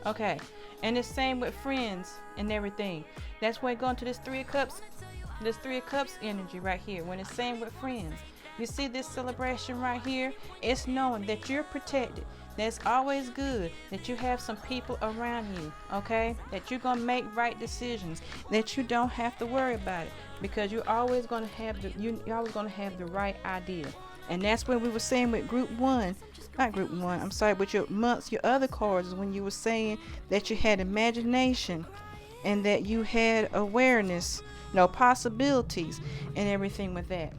Okay. And the same with friends and everything. That's why going to this Three of Cups. This Three of Cups energy right here. When it's same with friends. You see this celebration right here? It's knowing that you're protected. That's always good. That you have some people around you. Okay? That you're going to make right decisions. That you don't have to worry about it. Because you're always going to have you're always going to have the right idea. And that's when we were saying with group one. Not group one. I'm sorry. But your months, your other cards is when you were saying that you had imagination. And that you had awareness. No possibilities and everything with that.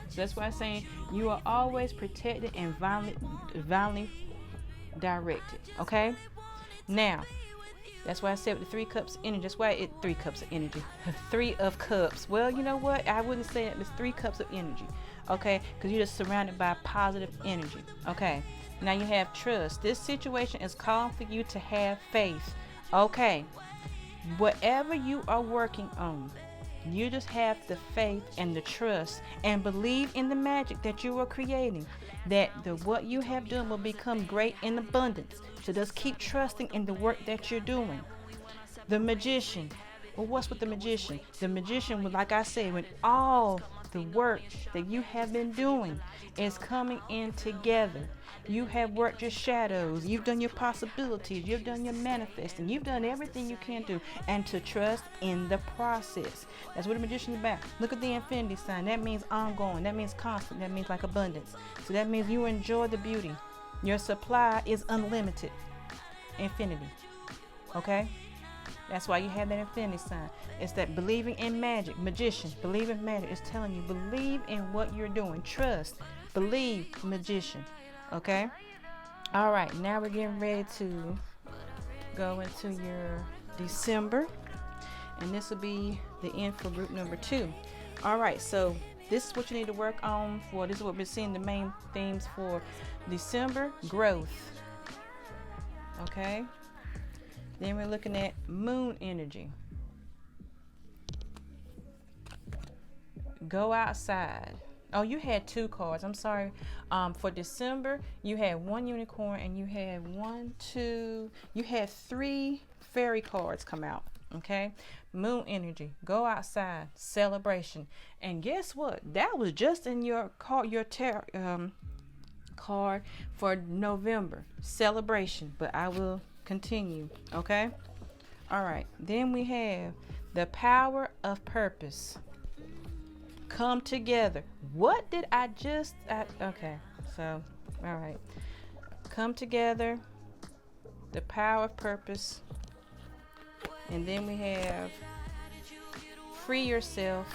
So that's why I'm saying you are always protected and divinely directed. Okay? Now, that's why I said with the 3 cups energy. That's why it 3 cups of energy. 3 of cups. Well, you know what? I wouldn't say that it's 3 cups of energy. Okay? Because you're just surrounded by positive energy. Okay? Now you have trust. This situation is calling for you to have faith. Okay? Whatever you are working on, you just have the faith and the trust and believe in the magic that you are creating, that what you have done will become great in abundance. So just keep trusting in the work that you're doing. The magician. Well, what's with the magician? The magician, like I said, when all the work that you have been doing is coming in together. You have worked your shadows. You've done your possibilities. You've done your manifesting. You've done everything you can do. And to trust in the process. That's what a magician is about. Look at the infinity sign. That means ongoing. That means constant. That means like abundance. So that means you enjoy the beauty. Your supply is unlimited. Infinity. Okay? That's why you have that infinity sign. It's that believing in magic. Magician. Believe in magic. It's telling you believe in what you're doing. Trust. Believe. Magician. Okay? All right. Now we're getting ready to go into your December. And this will be the end for group number 2. All right. So this is what you need to work on for. This is what we're seeing the main themes for December. Growth. Okay? Then we're looking at moon energy. Go outside. Oh, you had 2 cards. I'm sorry. For December, you had 1 unicorn and you had 3 fairy cards come out. Okay? Moon energy. Go outside. Celebration. And guess what? That was just in your card, card for November. Celebration. But I will continue. Okay? All right. Then we have the power of purpose. Come together. What did I just okay. So, all right. Come together. The power of purpose. And then we have free yourself.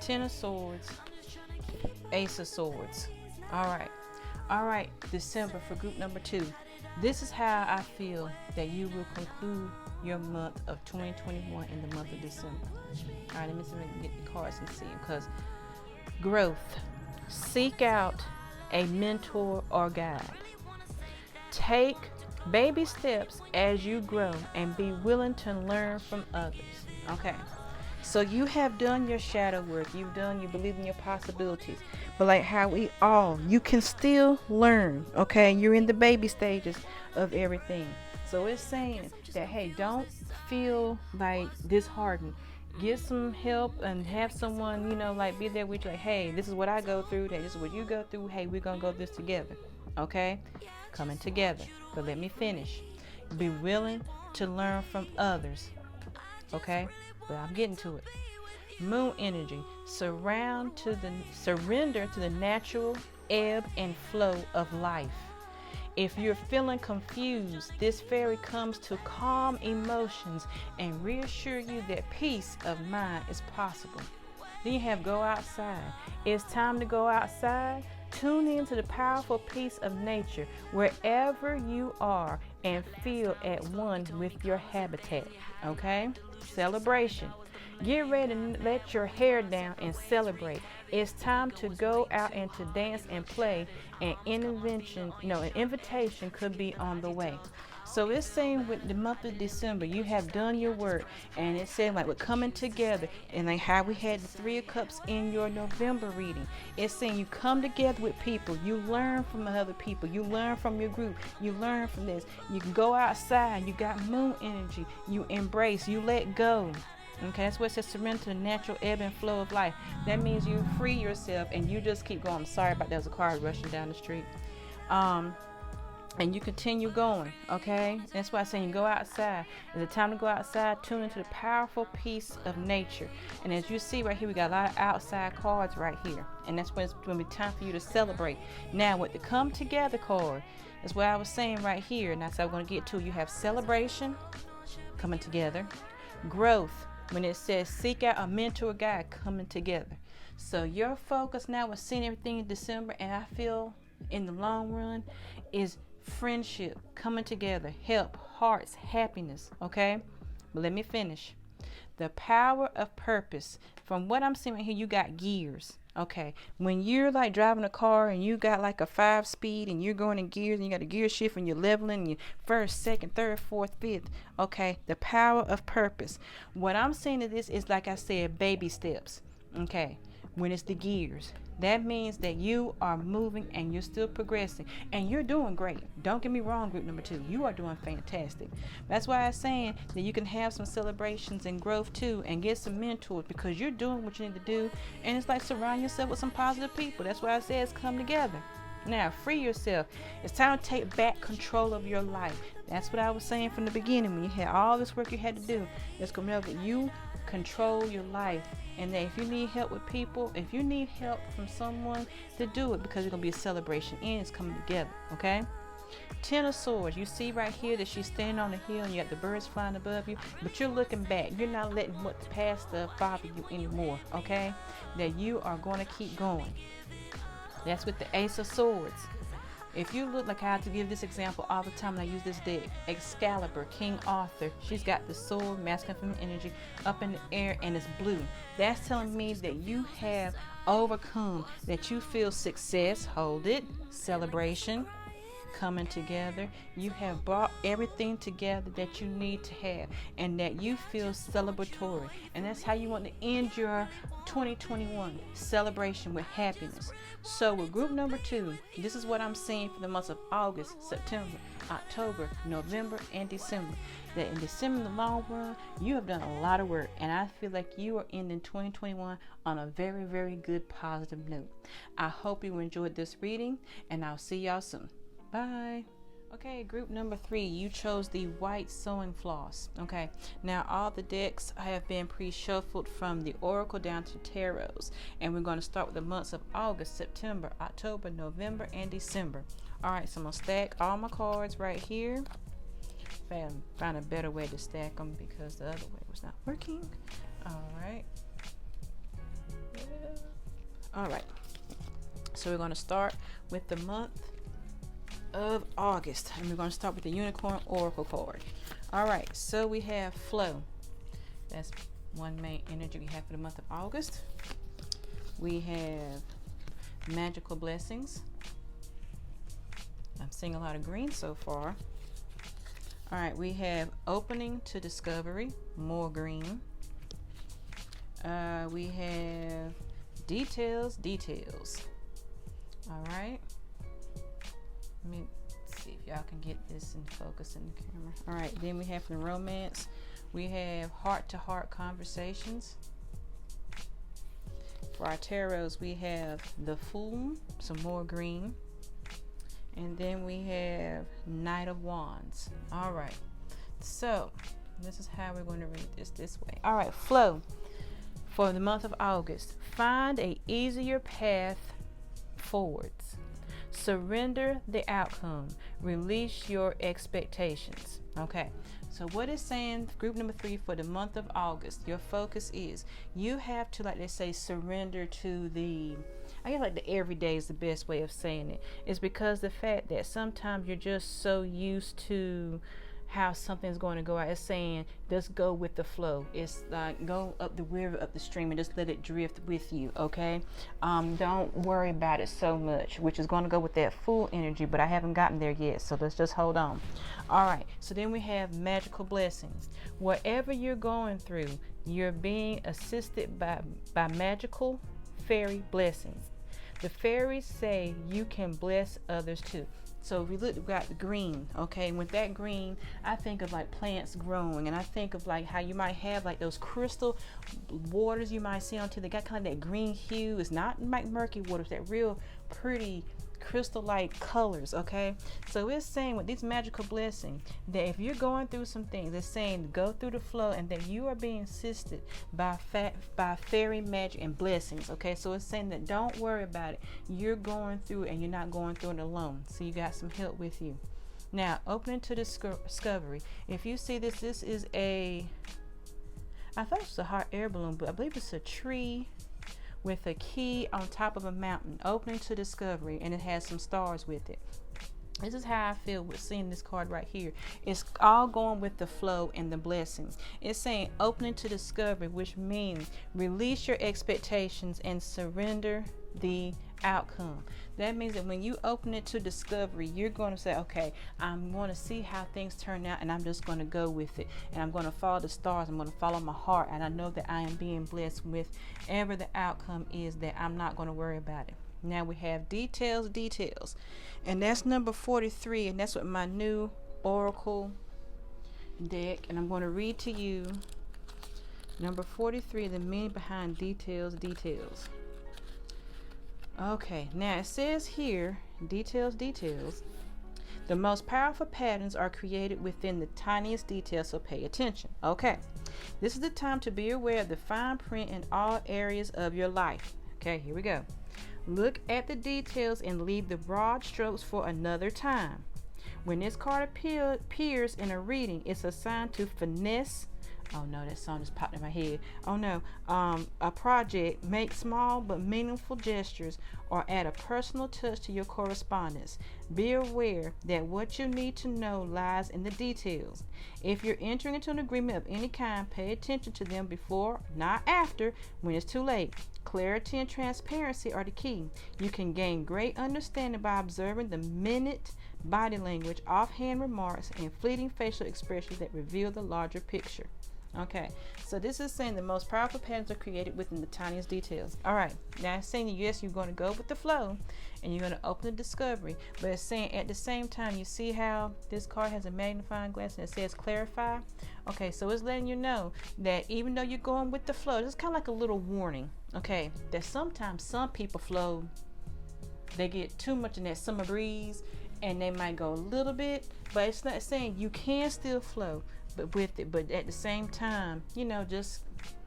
10 of swords. Ace of swords. All right. All right. December for group number 2. This is how I feel that you will conclude your month of 2021 in the month of December. All right, let me see if I can get the cards and see them. Because growth. Seek out a mentor or guide. Take baby steps as you grow and be willing to learn from others. Okay. So you have done your shadow work. You believe in your possibilities. But like how you can still learn, okay? You're in the baby stages of everything. So it's saying that, hey, don't feel like disheartened. Get some help and have someone, like be there with you. Like, hey, this is what I go through. Hey, this is what you go through. Hey, we're going to go this together, okay? Coming together. But let me finish. Be willing to learn from others, okay? But I'm getting to it. Moon energy. Surrender to the natural ebb and flow of life. If you're feeling confused, this fairy comes to calm emotions and reassure you that peace of mind is possible. Then you have go outside. It's time to go outside. Tune into the powerful peace of nature wherever you are and feel at one with your habitat. Okay? Celebration. Get ready to let your hair down and celebrate. It's time to go out and to dance and play. An invitation could be on the way. So it's saying with the month of December, you have done your work, and it's saying like we're coming together, and like how we had the 3 of Cups in your November reading. It's saying you come together with people, you learn from other people, you learn from your group, you learn from this. You can go outside, you got moon energy, you embrace, you let go. Okay, that's what it says, surrender to the natural ebb and flow of life. That means you free yourself and you just keep going. I'm sorry about that. There was a car rushing down the street. And you continue going, okay? That's why I'm saying you go outside. It's the time to go outside, tune into the powerful peace of nature. And as you see right here, we got a lot of outside cards right here. And that's when it's going to be time for you to celebrate. Now, with the come together card, that's what I was saying right here. And that's what I'm going to get to. You have celebration, coming together, growth. When it says seek out a mentor guide, coming together. So your focus now with seeing everything in December, and I feel in the long run, is friendship, coming together, help, hearts, happiness, okay? But let me finish. The power of purpose. From what I'm seeing right here, you got gears, okay? When you're like driving a car and you got like a 5-speed and you're going in gears and you got a gear shift and you're leveling and you're first, second, third, fourth, fifth, okay? The power of purpose. What I'm seeing of this is, like I said, baby steps, okay? When it's the gears, that means that you are moving and you're still progressing and you're doing great. Don't get me wrong, group number 2, you are doing fantastic. That's why I'm saying that you can have some celebrations and growth too, and get some mentors, because you're doing what you need to do. And it's like surround yourself with some positive people. That's why I say it's come together. Now, free yourself. It's time to take back control of your life. That's what I was saying from the beginning. When you had all this work you had to do, it's going to help that you control your life. And that if you need help with people, if you need help from someone, to do it, because it's going to be a celebration and it's coming together, okay? 10 of Swords. You see right here that she's standing on the hill and you got the birds flying above you, but you're looking back. You're not letting what's past bother you anymore, okay? That you are going to keep going. That's with the Ace of Swords. If you look, like I have to give this example all the time when I use this deck, Excalibur, King Arthur, she's got the sword, masculine feminine energy, up in the air, and it's blue. That's telling me that you have overcome, that you feel success, hold it, celebration, coming together. You have brought everything together that you need to have, and that you feel celebratory. And that's how you want to end your 2021 celebration, with happiness. So with group number 2, this is what I'm seeing for the months of August, September, October, November, and December. That in December, in the long run, you have done a lot of work, and I feel like you are ending 2021 on a very, very good positive note. I hope you enjoyed this reading, and I'll see y'all soon. Bye. Okay, group number 3, you chose the white sewing floss. Okay, now all the decks have been pre-shuffled from the Oracle down to Tarots, and we're going to start with the months of August, September, October, November, and December. Alright, so I'm going to stack all my cards right here. Find a better way to stack them because the other way was not working. Alright. Alright, so we're going to start with the month of August, and we're going to start with the Unicorn Oracle card. Alright, so we have flow. That's one main energy we have for the month of August. We have magical blessings. I'm seeing a lot of green so far. Alright, we have opening to discovery, more green. We have details. All right. Let me see if y'all can get this in focus in the camera. All right. Then we have the romance. We have heart-to-heart conversations. For our tarots, we have the Fool, some more green. And then we have Knight of Wands. All right. So this is how we're going to read this way. All right. Flow. For the month of August, find a easier path forwards. Surrender the outcome. Release your expectations. Okay. So what it's saying, group number 3 for the month of August, your focus is you have to, like they say, surrender to the, I guess like the everyday is the best way of saying it. It's because the fact that sometimes you're just so used to how something's going to go out. It's saying just go with the flow. It's like go up the river, up the stream, and just let it drift with you. Okay. Don't worry about it so much, which is going to go with that Fool energy, but I haven't gotten there yet, so let's just hold on. All right. So then we have magical blessings. Whatever you're going through, you're being assisted by magical fairy blessings. The fairies say you can bless others too. So if we look, we got the green, okay? With that green, I think of like plants growing, and I think of like how you might have like those crystal waters you might see on TV. They got kind of that green hue. It's not like murky water. It's that real pretty crystal-like colors, okay? So it's saying with these magical blessings that if you're going through some things, it's saying go through the flow and that you are being assisted by fairy magic and blessings, okay? So it's saying that don't worry about it. You're going through it and you're not going through it alone. So you got some help with you. Now, opening to discovery. If you see this is a, I thought it was a hot air balloon, but I believe it's a tree with a key on top of a mountain, opening to discovery, and it has some stars with it. This is how I feel with seeing this card right here. It's all going with the flow and the blessings. It's saying opening to discovery, which means release your expectations and surrender the outcome. That means that when you open it to discovery, you're going to say, okay, I'm going to see how things turn out, and I'm just going to go with it, and I'm going to follow the stars. I'm going to follow my heart, and I know that I am being blessed with whatever the outcome is, that I'm not going to worry about it. Now we have details, and that's number 43, and that's what my new oracle deck, and I'm going to read to you number 43, the meaning behind details. Okay, now it says here, details. The most powerful patterns are created within the tiniest details, so pay attention. Okay, this is the time to be aware of the fine print in all areas of your life. Okay, here we go. Look at the details and leave the broad strokes for another time. When this card appears in a reading, it's a sign to finesse. Oh no, that song just popped in my head. Oh no, a project, make small but meaningful gestures, or add a personal touch to your correspondence. Be aware that what you need to know lies in the details. If you're entering into an agreement of any kind, pay attention to them before, not after, when it's too late. Clarity and transparency are the key. You can gain great understanding by observing the minute body language, offhand remarks, and fleeting facial expressions that reveal the larger picture. Okay, so this is saying the most powerful patterns are created within the tiniest details. All right, now it's saying yes, you're going to go with the flow and you're going to open the discovery, but it's saying at the same time, you see how this card has a magnifying glass and it says clarify. Okay, so it's letting you know that even though you're going with the flow, it's kind of like a little warning, okay, that sometimes some people flow, they get too much in that summer breeze and they might go a little bit, but it's not saying you can still flow with it, but at the same time, you know, just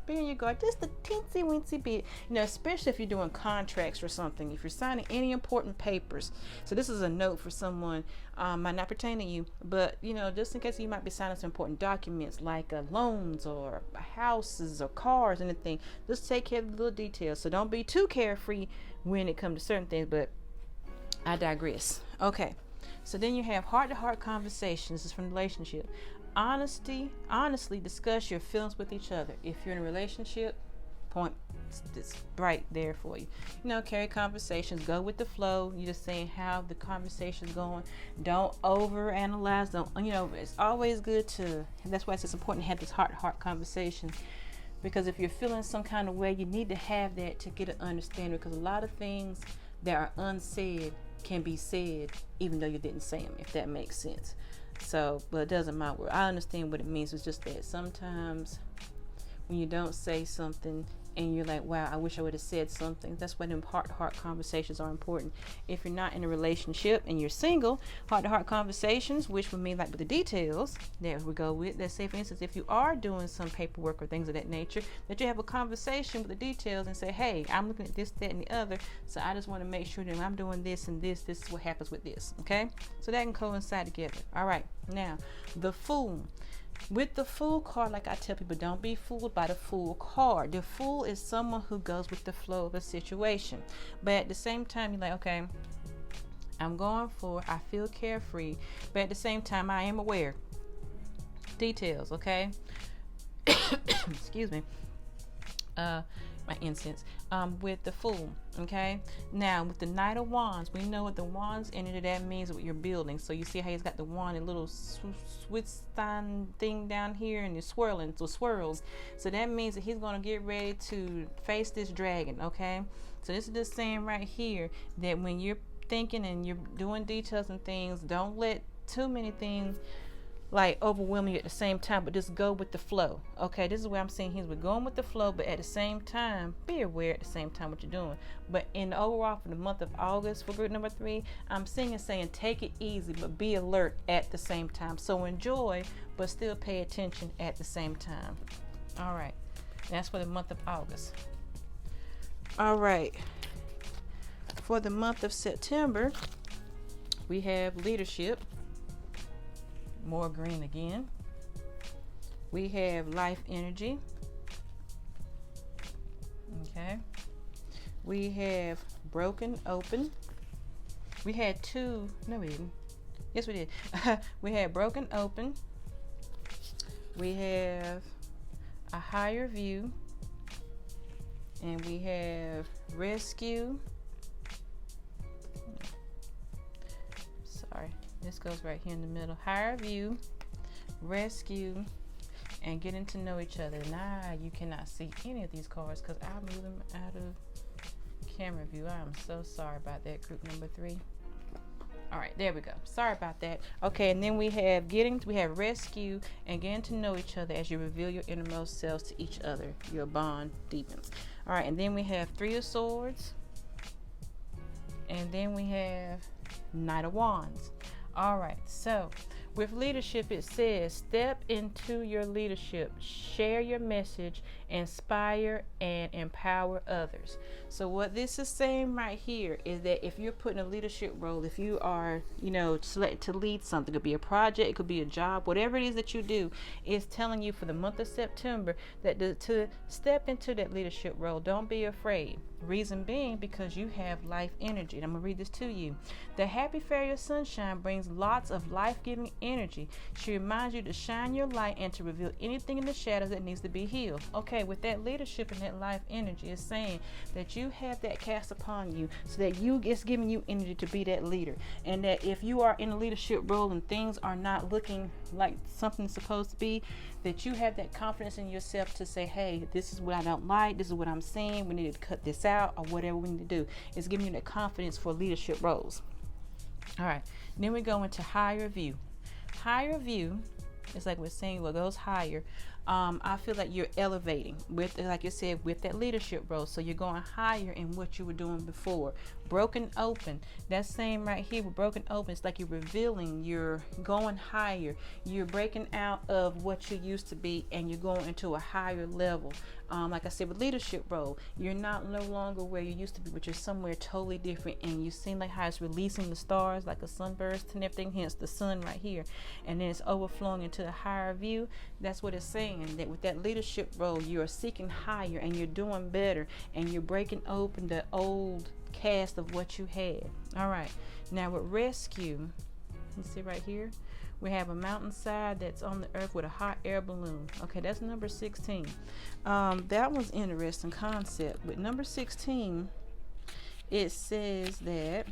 be in your guard just a teensy weensy bit, you know, especially if you're doing contracts or something, if you're signing any important papers. So this is a note for someone, might not pertain to you, but you know, just in case you might be signing some important documents like loans or houses or cars, anything, just take care of the little details. So don't be too carefree when it comes to certain things, but I digress. Okay, so then you have heart-to-heart conversations. This is from the relationship. Honestly discuss your feelings with each other. If you're in a relationship, point it's right there for you. You know, carry conversations, go with the flow. You're just saying how the conversation's going. Don't overanalyze. Don't, you know, it's always good to, that's why it's important to have this heart-to-heart conversation Because if you're feeling some kind of way, you need to have that to get an understanding, because a lot of things that are unsaid can be said even though you didn't say them, if that makes sense. So, but it doesn't matter. I understand what it means. It's just that sometimes when you don't say something and you're like, wow, I wish I would have said something. That's why them heart-to-heart conversations are important. If you're not in a relationship and you're single, heart-to-heart conversations, which would mean like with the details that we go with. Let's say, for instance, if you are doing some paperwork or things of that nature, that you have a conversation with the details and say, hey, I'm looking at this, that, and the other, so I just want to make sure that I'm doing this and this is what happens with this, okay? So that can coincide together. All right, now, the Fool. With the Fool card, like I tell people, don't be fooled by the Fool card. The Fool is someone who goes with the flow of a situation. But at the same time, you're like, okay, I'm going for, I feel carefree. But at the same time, I am aware. Details, okay? Excuse me. My incense. With the Fool, okay? Now, with the Knight of Wands, we know what the Wands energy that means what you're building. So you see how he's got the wand and little Swiss thing down here, and it's swirling, so swirls. So that means that he's going to get ready to face this dragon, okay? So this is just saying right here that when you're thinking and you're doing details and things, don't let too many things like overwhelm you at the same time, but just go with the flow. Okay, this is where I'm saying we're going with the flow, but at the same time, be aware at the same time what you're doing. But in the overall for the month of August for group number 3, I'm saying take it easy, but be alert at the same time. So enjoy, but still pay attention at the same time. All right, that's for the month of August. All right, for the month of September, we have leadership. More green again. We have life energy. Okay. We have broken open. We had two. No, we didn't. Yes, we did. We had broken open. We have a higher view. And we have rescue. Sorry. This goes right here in the middle. Higher view, rescue, and getting to know each other. Now you cannot see any of these cards because I moved them out of camera view. I am so sorry about that, group number 3. All right, there we go. Sorry about that. Okay, and then we have rescue and getting to know each other as you reveal your innermost selves to each other. Your bond deepens. All right, and then we have 3 of Swords, and then we have Knight of Wands. All right, so with leadership, it says step into your leadership, share your message, inspire and empower others. So what this is saying right here is that if you're put in a leadership role, if you are, selected to lead something, it could be a project, it could be a job, whatever it is that you do, it's telling you for the month of September that to step into that leadership role. Don't be afraid. Reason being because you have life energy. And I'm going to read this to you. The happy fairy of sunshine brings lots of life-giving energy. She reminds you to shine your light and to reveal anything in the shadows that needs to be healed. Okay, with that leadership and that life energy, it's saying that you have that cast upon you so that it's giving you energy to be that leader. And that if you are in a leadership role and things are not looking like something's supposed to be, that you have that confidence in yourself to say, hey, this is what I don't like, this is what I'm seeing, we need to cut this out, or whatever we need to do. It's giving you that confidence for leadership roles. All right, then we go into higher view. Higher view, it's like we're saying what goes higher. I feel like you're elevating with, like you said, with that leadership role. So you're going higher in what you were doing before. Broken open, that same right here with broken open, it's like you're revealing, you're going higher, you're breaking out of what you used to be and you're going into a higher level. Like I said, with leadership role, you're no longer where you used to be, but you're somewhere totally different, and you seem like how it's releasing the stars like a sunburst and everything, hence the sun right here, and then it's overflowing into a higher view. That's what it's saying, that with that leadership role, you're seeking higher and you're doing better and you're breaking open the old cast of what you had. All right, now with rescue, you see right here, we have a mountainside that's on the earth with a hot air balloon. Okay, that's number 16. That one's interesting concept. With number 16, it says that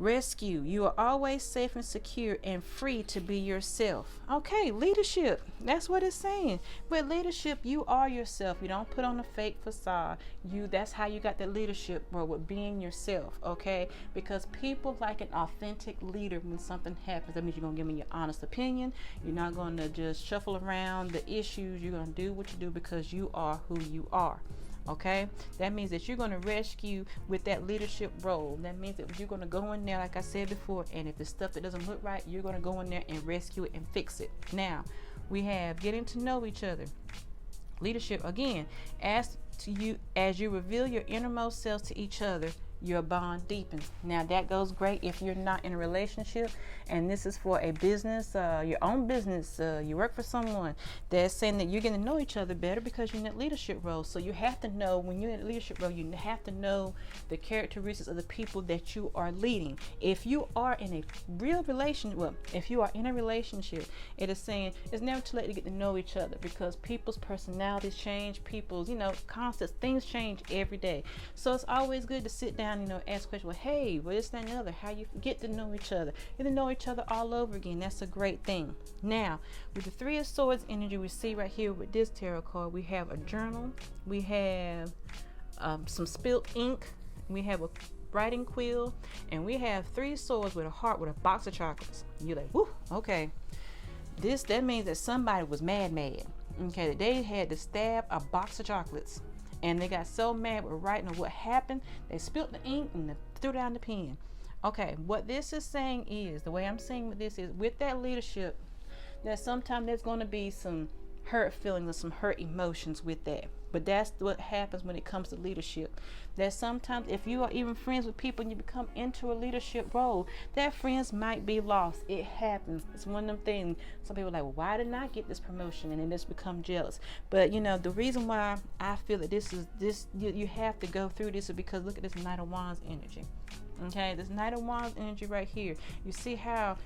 Rescue. You are always safe and secure and free to be yourself. Okay, leadership. That's what it's saying. With leadership, you are yourself. You don't put on a fake facade. That's how you got the leadership, bro, with being yourself, okay? Because people like an authentic leader. When something happens, that means you're going to give me your honest opinion. You're not going to just shuffle around the issues. You're going to do what you do because you are who you are. Okay, that means that you're going to rescue with that leadership role. That means that you're going to go in there, like I said before, and if it's stuff that doesn't look right, you're going to go in there and rescue it and fix it. Now, we have getting to know each other. Leadership, again, as you reveal your innermost selves to each other, your bond deepens. Now that goes great if you're not in a relationship and this is for a business, your own business, you work for someone. That's saying that you're getting to know each other better because you're in that leadership role. So you have to know, when you're in a leadership role, you have to know the characteristics of the people that you are leading. If you are in a real relationship, if you are in a relationship, it is saying it's never too late to get to know each other, because people's personalities change, people's, constant things change every day. So it's always good to sit down, ask questions. Well, hey, this, that, and the other. How you get to know each other. You to know each other all over again. That's a great thing. Now, with the Three of Swords energy we see right here with this tarot card, we have a journal. We have some spilled ink. We have a writing quill. And we have three swords with a heart with a box of chocolates. You're like, whoo, okay. That means that somebody was mad. Okay, that they had to stab a box of chocolates. And they got so mad with writing of what happened, they spilled the ink and they threw down the pen. Okay, what this is saying is, the way I'm saying with this is, with that leadership, that sometimes there's going to be some hurt feelings and some hurt emotions with that. But that's what happens when it comes to leadership. That sometimes if you are even friends with people and you become into a leadership role, that friends might be lost. It happens. It's one of them things. Some people are like, well, why didn't I get this promotion? And then just become jealous. But the reason why I feel that you have to go through this is because look at this Knight of Wands energy. Okay, this Knight of Wands energy right here. You see how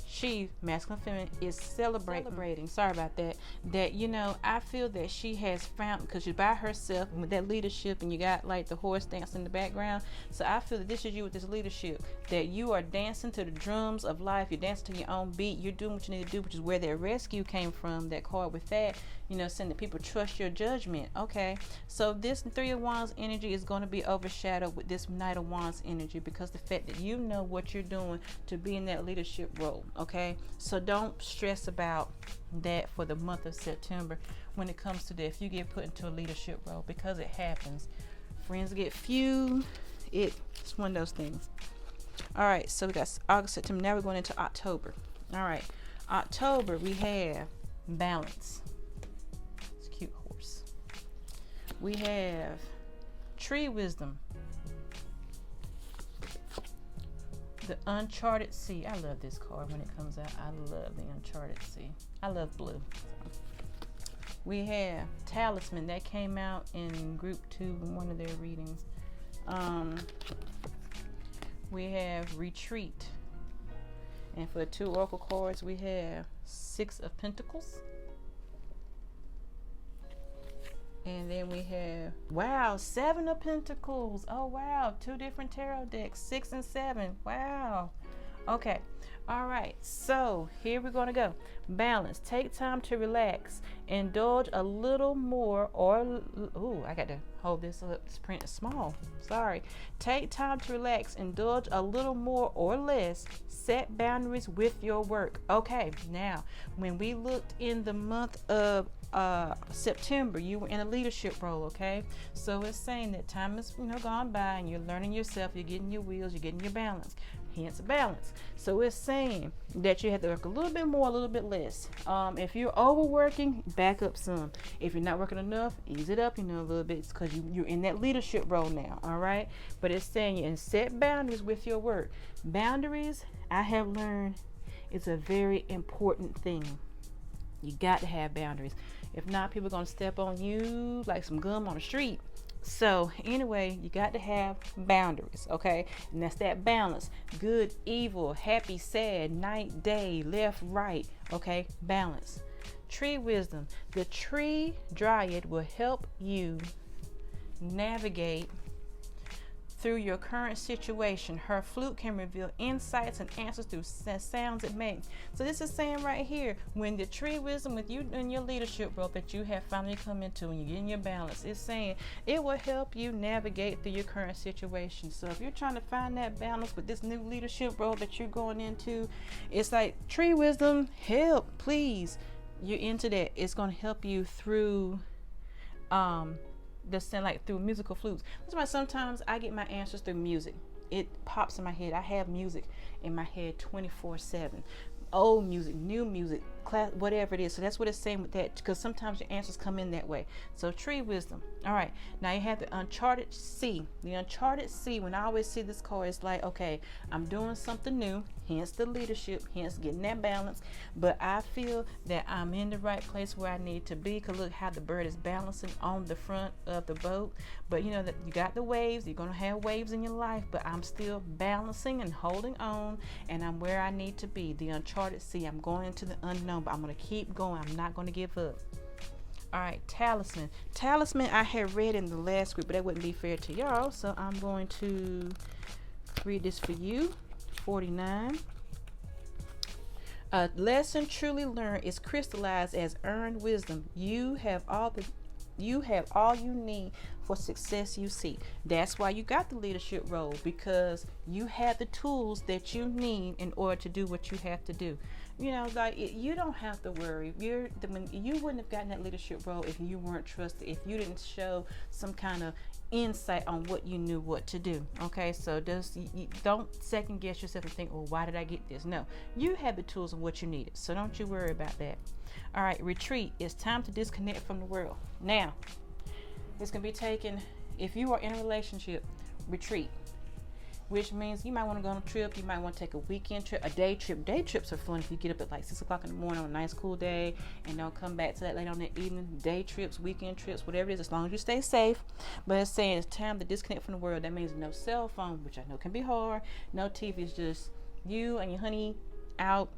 she, masculine, feminine, is celebrating. Sorry about that. That, I feel that she has found, because she's by herself with that leadership, and you got like the horse dance in the background. So I feel that this is you with this leadership, that you are dancing to the drums of life. You're dancing to your own beat. You're doing what you need to do, which is where that rescue came from. That card with that, saying that people trust your judgment. Okay, so this Three of Wands energy is going to be overshadowed with this Knight of Wands energy, because the fact that you know what you're doing to be in that leadership role. Okay, so don't stress about that for the month of September when it comes to that. If you get put into a leadership role, because it happens, friends get few. It's one of those things. All right, so we got August, September. Now we're going into October. All right, October, we have balance. It's a cute horse. We have tree wisdom. The Uncharted Sea. I love this card when it comes out. I love the Uncharted Sea. I love blue. We have Talisman. That came out in group 2 in one of their readings. We have Retreat. And for the 2 oracle cards, we have Six of Pentacles. And then we have, wow, 7 of Pentacles. Oh, wow. 2 different tarot decks, 6 and 7. Wow. Okay. All right. So here we're going to go. Balance. Take time to relax. Indulge a little more I got to hold this up. This print is small. Sorry. Take time to relax. Indulge a little more or less. Set boundaries with your work. Okay. Now, when we looked in the month of September, you were in a leadership role. Okay, so it's saying that time has gone by and you're learning yourself, you're getting your wheels, you're getting your balance, hence balance. So it's saying that you have to work a little bit more, a little bit less. If you're overworking, back up some. If you're not working enough, ease it up a little bit, because you're in that leadership role now. All right, but it's saying you set boundaries with your work. Boundaries, I have learned, it's a very important thing. You got to have boundaries. If not, people are going to step on you like some gum on the street. So anyway, you got to have boundaries, okay? And that's that balance. Good, evil, happy, sad, night, day, left, right, okay? Balance. Tree wisdom. The tree dryad will help you navigate through your current situation. Her flute can reveal insights and answers through sounds it makes. So this is saying right here, when the tree wisdom with you in your leadership role that you have finally come into and you get in your balance, it's saying it will help you navigate through your current situation. So if you're trying to find that balance with this new leadership role that you're going into, it's like, tree wisdom, help, please. You're into that. It's going to help you through through musical flutes. That's why sometimes I get my answers through music. It pops in my head. I have music in my head 24/7. Old music, new music, class, whatever it is. So that's what it's saying with that, because sometimes your answers come in that way. So tree wisdom. All right, now you have the uncharted sea. The uncharted sea, when I always see this card, it's like, okay, I'm doing something new, hence the leadership, hence getting that balance, but I feel that I'm in the right place where I need to be, because look how the bird is balancing on the front of the boat. But you know that you got the waves, you're going to have waves in your life, but I'm still balancing and holding on, and I'm where I need to be. The uncharted sea, I'm going into the unknown, but I'm going to keep going. I'm not going to give up. All right, talisman. Talisman I had read in the last group, but that wouldn't be fair to y'all, so I'm going to read this for you. 49. A lesson truly learned is crystallized as earned wisdom. You have all you need for success you seek. That's why you got the leadership role, because you have the tools that you need in order to do what you have to do. You know, like you don't have to worry. You wouldn't have gotten that leadership role if you weren't trusted, if you didn't show some kind of insight on what you knew what to do. Okay, so you don't second guess yourself and think, well, why did I get this? No, you have the tools and what you needed, so don't you worry about that. All right, retreat. It's time to disconnect from the world. Now, this can be taken if you are in a relationship. Retreat, which means you might want to go on a trip. You might want to take a weekend trip, a day trip. Day trips are fun if you get up at like 6 o'clock in the morning on a nice cool day and don't come back to that late on the evening. Day trips, weekend trips, whatever it is, as long as you stay safe. But it's saying it's time to disconnect from the world. That means no cell phone, which I know can be hard. No TV. It's just you and your honey out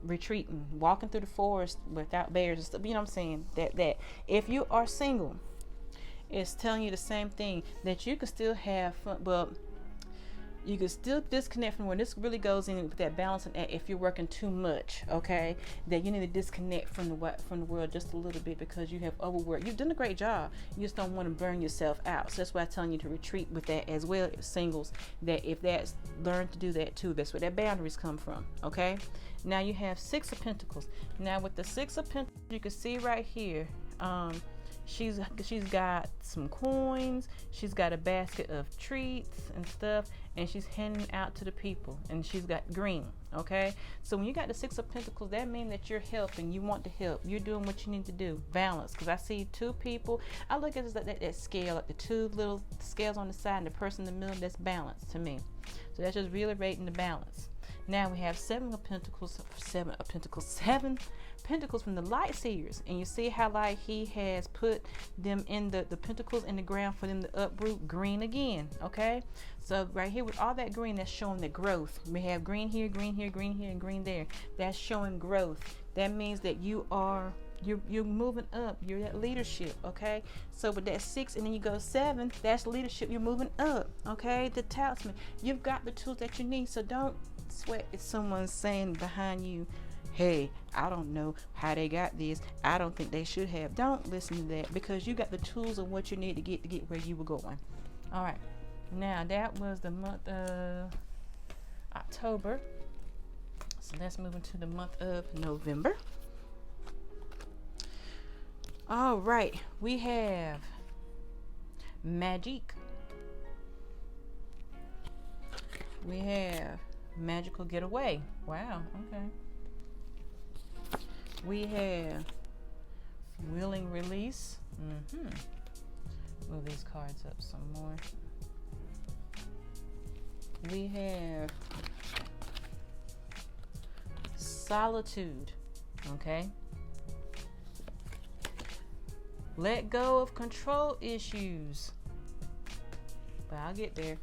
retreating, walking through the forest without bears and stuff. You know what I'm saying? That if you are single, it's telling you the same thing, that you can still have fun, but you can still disconnect from where this really goes in with that balancing act. If you're working too much, okay, that you need to disconnect from the world just a little bit, because you have overworked. You've done a great job, you just don't want to burn yourself out. So that's why I'm telling you to retreat with that as well. Singles, that if that's, learn to do that too. That's where that boundaries come from. Okay, now you have Six of Pentacles. Now with the Six of Pentacles, you can see right here, she's got some coins, she's got a basket of treats and stuff, and she's handing out to the people, and she's got green. Okay, so when you got the Six of Pentacles, that means that you're helping, you want to help, you're doing what you need to do. Balance, because I see two people. I look at it like that scale, like the two little scales on the side and the person in the middle. That's balance to me. So that's just really rating the balance. Now we have Seven Pentacles from the Light Seers, and you see how like he has put them in the pentacles in the ground for them to uproot. Green again. Okay, so right here with all that green, that's showing the growth. We have green here, green here, green here, and green there. That's showing growth. That means that you're moving up. You're that leadership. Okay, so with that 6 and then you go 7, that's leadership. You're moving up. Okay, the talisman, you've got the tools that you need. So don't sweat if someone's saying behind you, hey, I don't know how they got this, I don't think they should have. Don't listen to that, because you got the tools of what you need to get where you were going. All right, now that was the month of October, so let's move into the month of November. All right, we have Magic, we have Magical Getaway. Wow, okay. We have Willing Release. Move these cards up some more. We have Solitude. Okay. Let go of control issues. But I'll get there.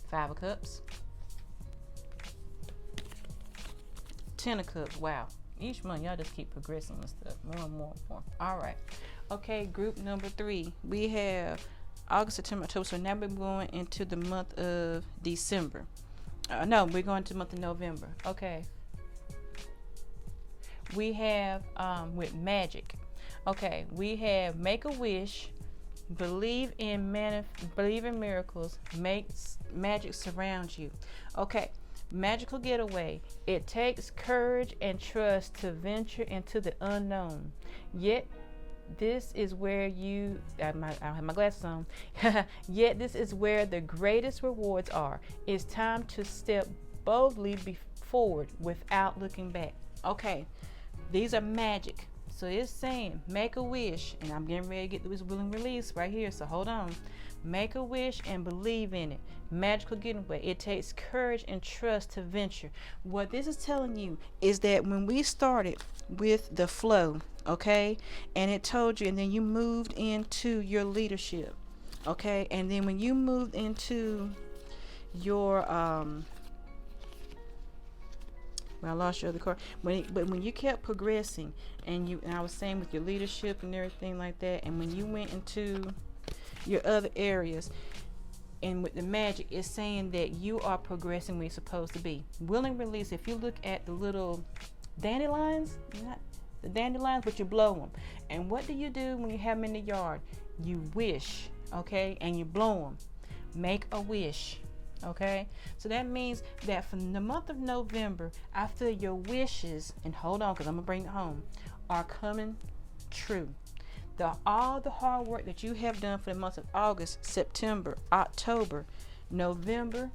5 of Cups. 10 of Cups. Wow. Each month, y'all just keep progressing and stuff. More and more and more. All right. Okay, group number 3. We have August, September, October. So now we're going into the month of December. No, we're going to the month of November. Okay. We have with magic. Okay, we have make a wish, believe in miracles, magic surrounds you. Okay, magical getaway. It takes courage and trust to venture into the unknown. Yet this is where I don't have my glasses on. Yet this is where the greatest rewards are. It's time to step boldly forward without looking back. Okay, these are magic. So it's saying make a wish, and I'm getting ready to get this willing release right here. So hold on. Make a wish and believe in it. Magical getaway. It takes courage and trust to venture. What this is telling you is that when we started with the flow, okay, and it told you, and then you moved into your leadership, okay, and then when you moved into your I lost your other card. But when you kept progressing, and I was saying with your leadership and everything like that, and when you went into your other areas, and with the magic, it's saying that you are progressing where you're supposed to be. Willing release. If you look at the little dandelions, not the dandelions, but you blow them. And what do you do when you have them in the yard? You wish, okay, and you blow them. Make a wish. Okay, so that means that from the month of November, after your wishes, and hold on because I'm gonna bring it home, are coming true. All the hard work that you have done for the months of August, September, October, November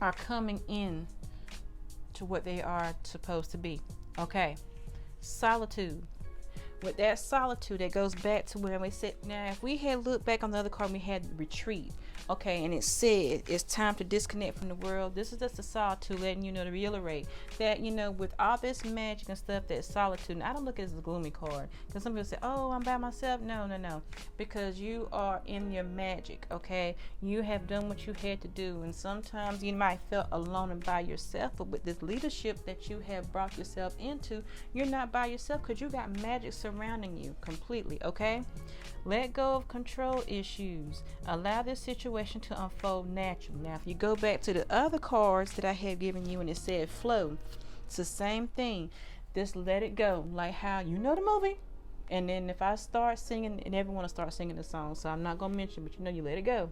are coming in to what they are supposed to be. Okay, solitude. With that solitude, that goes back to when we said, now if we had looked back on the other card, we had retreat. Okay, and it said it's time to disconnect from the world. This is just a solitude, letting you know, to reiterate that, you know, with all this magic and stuff, that solitude. And I don't look at it as a gloomy card, because some people say, oh, I'm by myself. No, because you are in your magic. Okay, you have done what you had to do, and sometimes you might feel alone and by yourself, but with this leadership that you have brought yourself into, you're not by yourself, because you got magic surrounding you completely. Okay, let go of control issues. Allow this situation to unfold naturally. Now, if you go back to the other cards that I had given you and it said flow, it's the same thing. Just let it go. Like how, you know, the movie. And then if I start singing, and everyone will start singing the song, so I'm not going to mention, but you know, you let it go.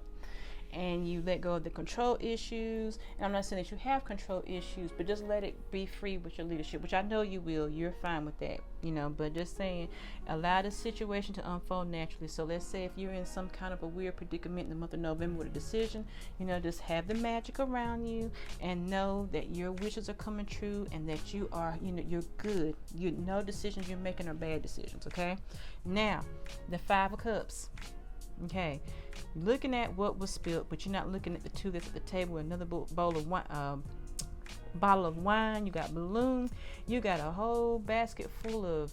And you let go of the control issues. And I'm not saying that you have control issues, but just let it be free with your leadership, which I know you will. You're fine with that, you know, but just saying, allow the situation to unfold naturally. So let's say if you're in some kind of a weird predicament in the month of November with a decision, you know, just have the magic around you and know that your wishes are coming true, and that you are, you know, you're good. No decisions you're making are bad decisions. Okay, now the 5 of Cups. Okay, you're looking at what was spilled, but you're not looking at the 2 that's at the table. Another bowl of wine, bottle of wine. You got balloon. You got a whole basket full of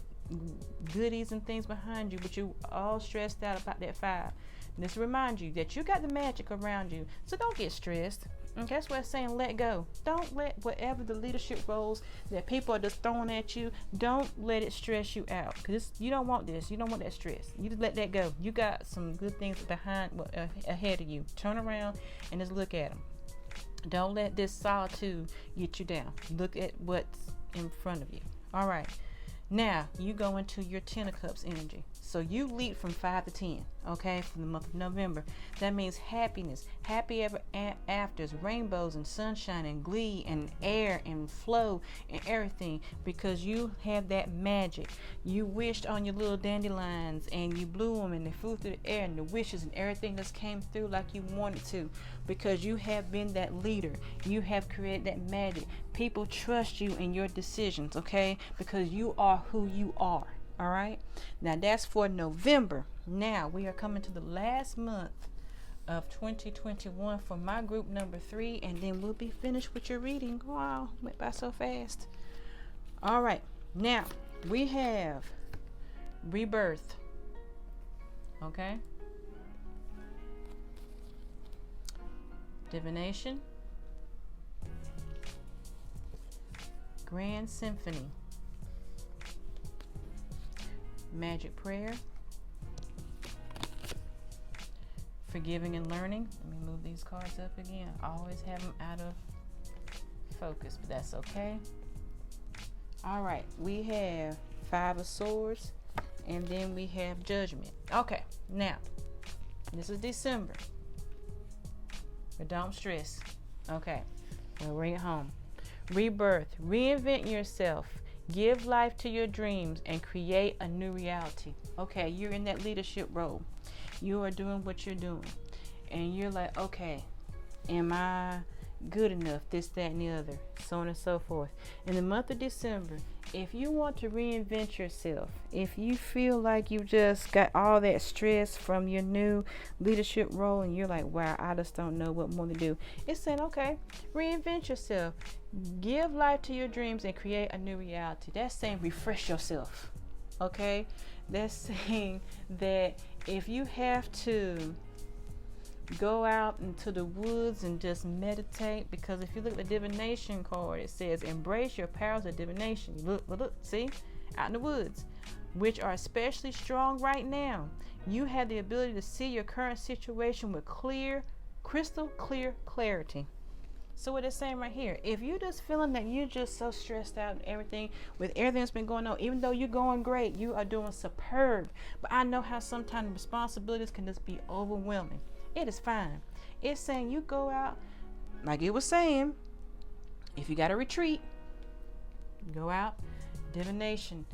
goodies and things behind you, but you all stressed out about that 5. And this reminds you that you got the magic around you, so don't get stressed. Okay, that's what I'm saying. Let go. Don't let whatever the leadership roles that people are just throwing at you, don't let it stress you out, because you don't want this. You don't want that stress. You just let that go. You got some good things ahead of you. Turn around and just look at them. Don't let this solitude get you down. Look at what's in front of you. All right, now you go into your 10 of Cups energy. So you leap from 5 to 10, okay, from the month of November. That means happiness, happy ever afters, rainbows and sunshine and glee and air and flow and everything, because you have that magic. You wished on your little dandelions and you blew them and they flew through the air, and the wishes and everything just came through like you wanted to, because you have been that leader. You have created that magic. People trust you in your decisions, okay, because you are who you are. All right, now that's for November. Now we are coming to the last month of 2021 for my group number 3, and then we'll be finished with your reading. Wow, went by so fast. All right, now we have rebirth. Okay, divination, grand symphony, magic prayer, Forgiving and learning. Let me move these cards up again. I always have them out of focus, but that's okay. All right, we have 5 of Swords, and then we have Judgment. Okay, now this is December, but don't stress. Okay, we'll bring it home. Rebirth. Reinvent yourself. Give life to your dreams and create a new reality. Okay, you're in that leadership role. You are doing what you're doing, and you're like, okay, am I good enough? This, that, and the other, so on and so forth. In the month of December, if you want to reinvent yourself, if you feel like you just got all that stress from your new leadership role and you're like, wow, I just don't know what more to do, it's saying, okay, reinvent yourself. Give life to your dreams and create a new reality. That's saying refresh yourself. Okay? That's saying that if you have to go out into the woods and just meditate, because if you look at the divination card, it says embrace your powers of divination. Look, see? Out in the woods, which are especially strong right now. You have the ability to see your current situation with crystal clear clarity. So what it's saying right here, if you're just feeling that you're just so stressed out and everything, with everything that's been going on, even though you're going great, you are doing superb. But I know how sometimes responsibilities can just be overwhelming. It is fine. It's saying you go out, like it was saying, if you got a retreat, go out, divination,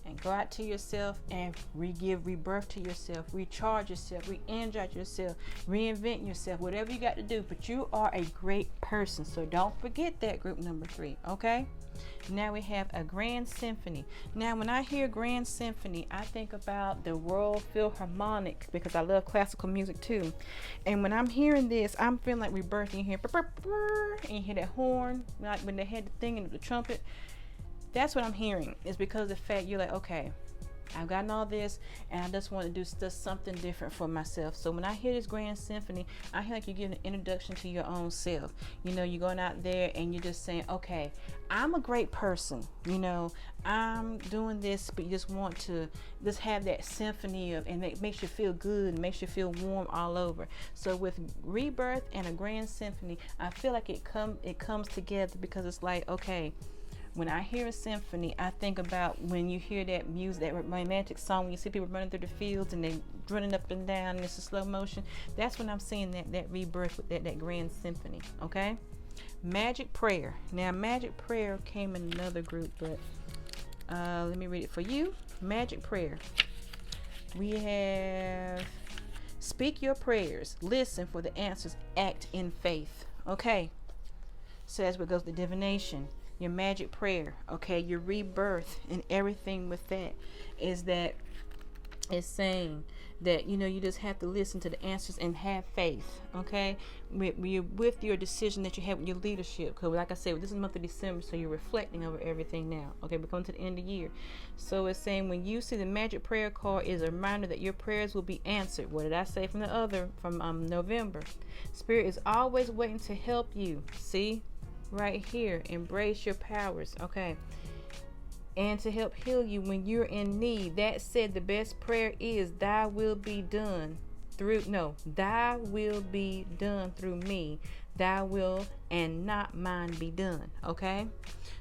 and go out to yourself and give rebirth to yourself, recharge yourself, re-energize yourself, reinvent yourself, whatever you got to do. But you are a great person, so don't forget that, group number 3, okay? Now we have a grand symphony. Now when I hear grand symphony, I think about the World Philharmonic, because I love classical music too. And when I'm hearing this, I'm feeling like rebirth. You hear and you hear that horn, like when they had the thing and the trumpet. That's what I'm hearing. It's because of the fact you're like, okay, I've gotten all this and I just want to do just something different for myself. So when I hear this grand symphony, I hear like you're giving an introduction to your own self. You know, you're going out there and you're just saying, okay, I'm a great person. You know, I'm doing this, but you just want to just have that symphony of, and it makes you feel good and makes you feel warm all over. So with rebirth and a grand symphony, I feel like it comes together, because it's like, okay, when I hear a symphony, I think about when you hear that music, that romantic song, when you see people running through the fields and they running up and down and it's a slow motion. That's when I'm seeing that rebirth with that grand symphony, okay? Magic prayer. Now, magic prayer came in another group, but let me read it for you. Magic prayer. We have speak your prayers, listen for the answers, act in faith, okay? So that's what goes to divination. Your magic prayer, okay, your rebirth and everything with that is that it's saying that, you know, you just have to listen to the answers and have faith, okay, with your decision that you have with your leadership. Because like I said, this is the month of December, so you're reflecting over everything now, okay? We're coming to the end of the year. So it's saying when you see the magic prayer card, is a reminder that your prayers will be answered. What did I say from November? Spirit is always waiting to help you. See? Right here, embrace your powers, okay, and to help heal you when you're in need. That said, the best prayer is thy will be done through me, thy will and not mine be done, okay?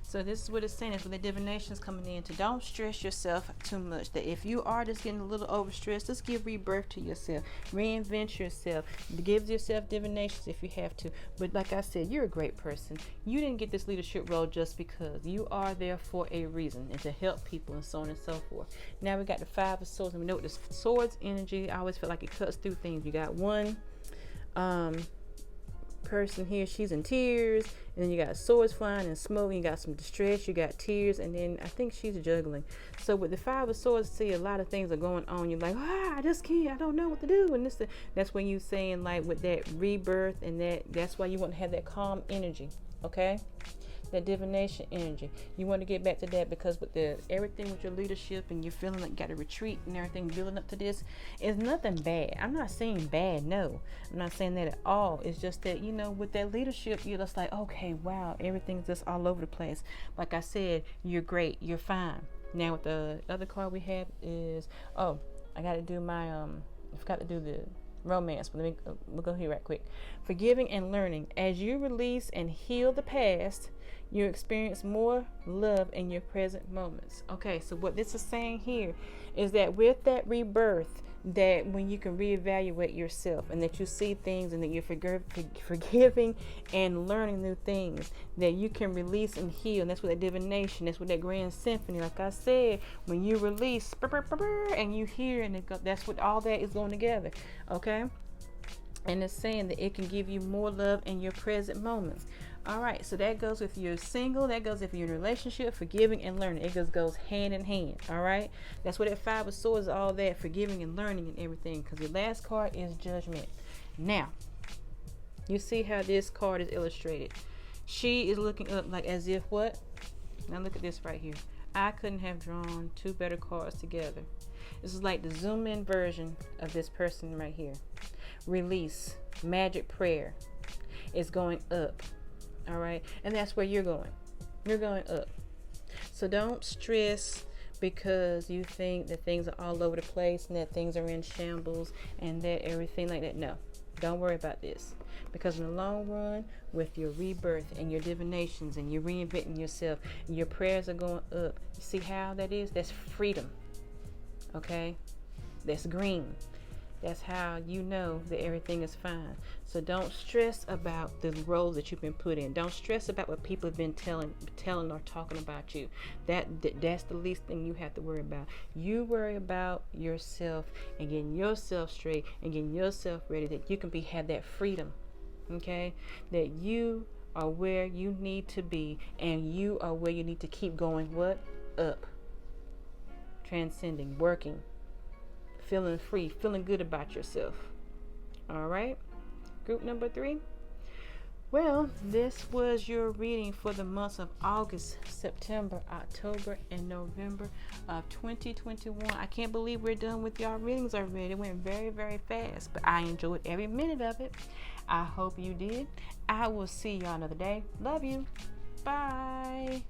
So this is what it's saying, is when the divination is coming in, to don't stress yourself too much. That if you are just getting a little overstressed, just give rebirth to yourself, reinvent yourself, give yourself divinations if you have to. But like I said, you're a great person. You didn't get this leadership role just because. You are there for a reason, and to help people and so on and so forth. Now we got the 5 of Swords, and we know this Swords energy, I always feel like it cuts through things. You got one person here, she's in tears, and then you got swords flying and smoke, and you got some distress, you got tears, and then I think she's juggling. So with the 5 of Swords, see, a lot of things are going on. You're like, I just can't, I don't know what to do, and that's when you saying, like, with that rebirth, and that's why you want to have that calm energy, okay? That divination energy, you want to get back to that, because with everything with your leadership, and you're feeling like you got to retreat and everything building up to this, is nothing bad. I'm not saying bad, no, I'm not saying that at all. It's just that, you know, with that leadership, you're just like, okay, wow, everything's just all over the place. Like I said, you're great, you're fine. Now with the other card we have is, I got to do my I forgot to do the romance. But we'll go here right quick. Forgiving and learning. As you release and heal the past, you experience more love in your present moments. Okay, so what this is saying here is that with that rebirth, that when you can reevaluate yourself and that you see things and that you're forgiving and learning new things, that you can release and heal. And that's what that divination, that's what that grand symphony, like I said, when you release and you hear, and that's what all that is going together. Okay, and it's saying that it can give you more love in your present moments. All right, so that goes if you're single, that goes if you're in a relationship, forgiving and learning. It just goes hand in hand. All right, that's what that Five of Swords is, all that forgiving and learning and everything, because the last card is Judgment. Now, you see how this card is illustrated. She is looking up like as if what? Now look at this right here. I couldn't have drawn two better cards together. This is like the zoom in version of this person right here. Release, magic prayer is going up. All right, and that's where you're going. You're going up. So don't stress because you think that things are all over the place and that things are in shambles and that everything like that. No, don't worry about this, because in the long run, with your rebirth and your divinations and you're reinventing yourself and your prayers are going up. You see how that is? That's freedom. Okay, that's green. That's how you know that everything is fine. So don't stress about the roles that you've been put in. Don't stress about what people have been telling or talking about you. That's the least thing you have to worry about. You worry about yourself and getting yourself straight and getting yourself ready, that you can have that freedom. Okay? That you are where you need to be, and you are where you need to keep going. What? Up. Transcending, working, feeling free, feeling good about yourself. All right, group number 3. Well, this was your reading for the months of August, September, October, and November of 2021. I can't believe we're done with y'all readings already. It went very, very fast, but I enjoyed every minute of it. I hope you did. I will see y'all another day. Love you. Bye.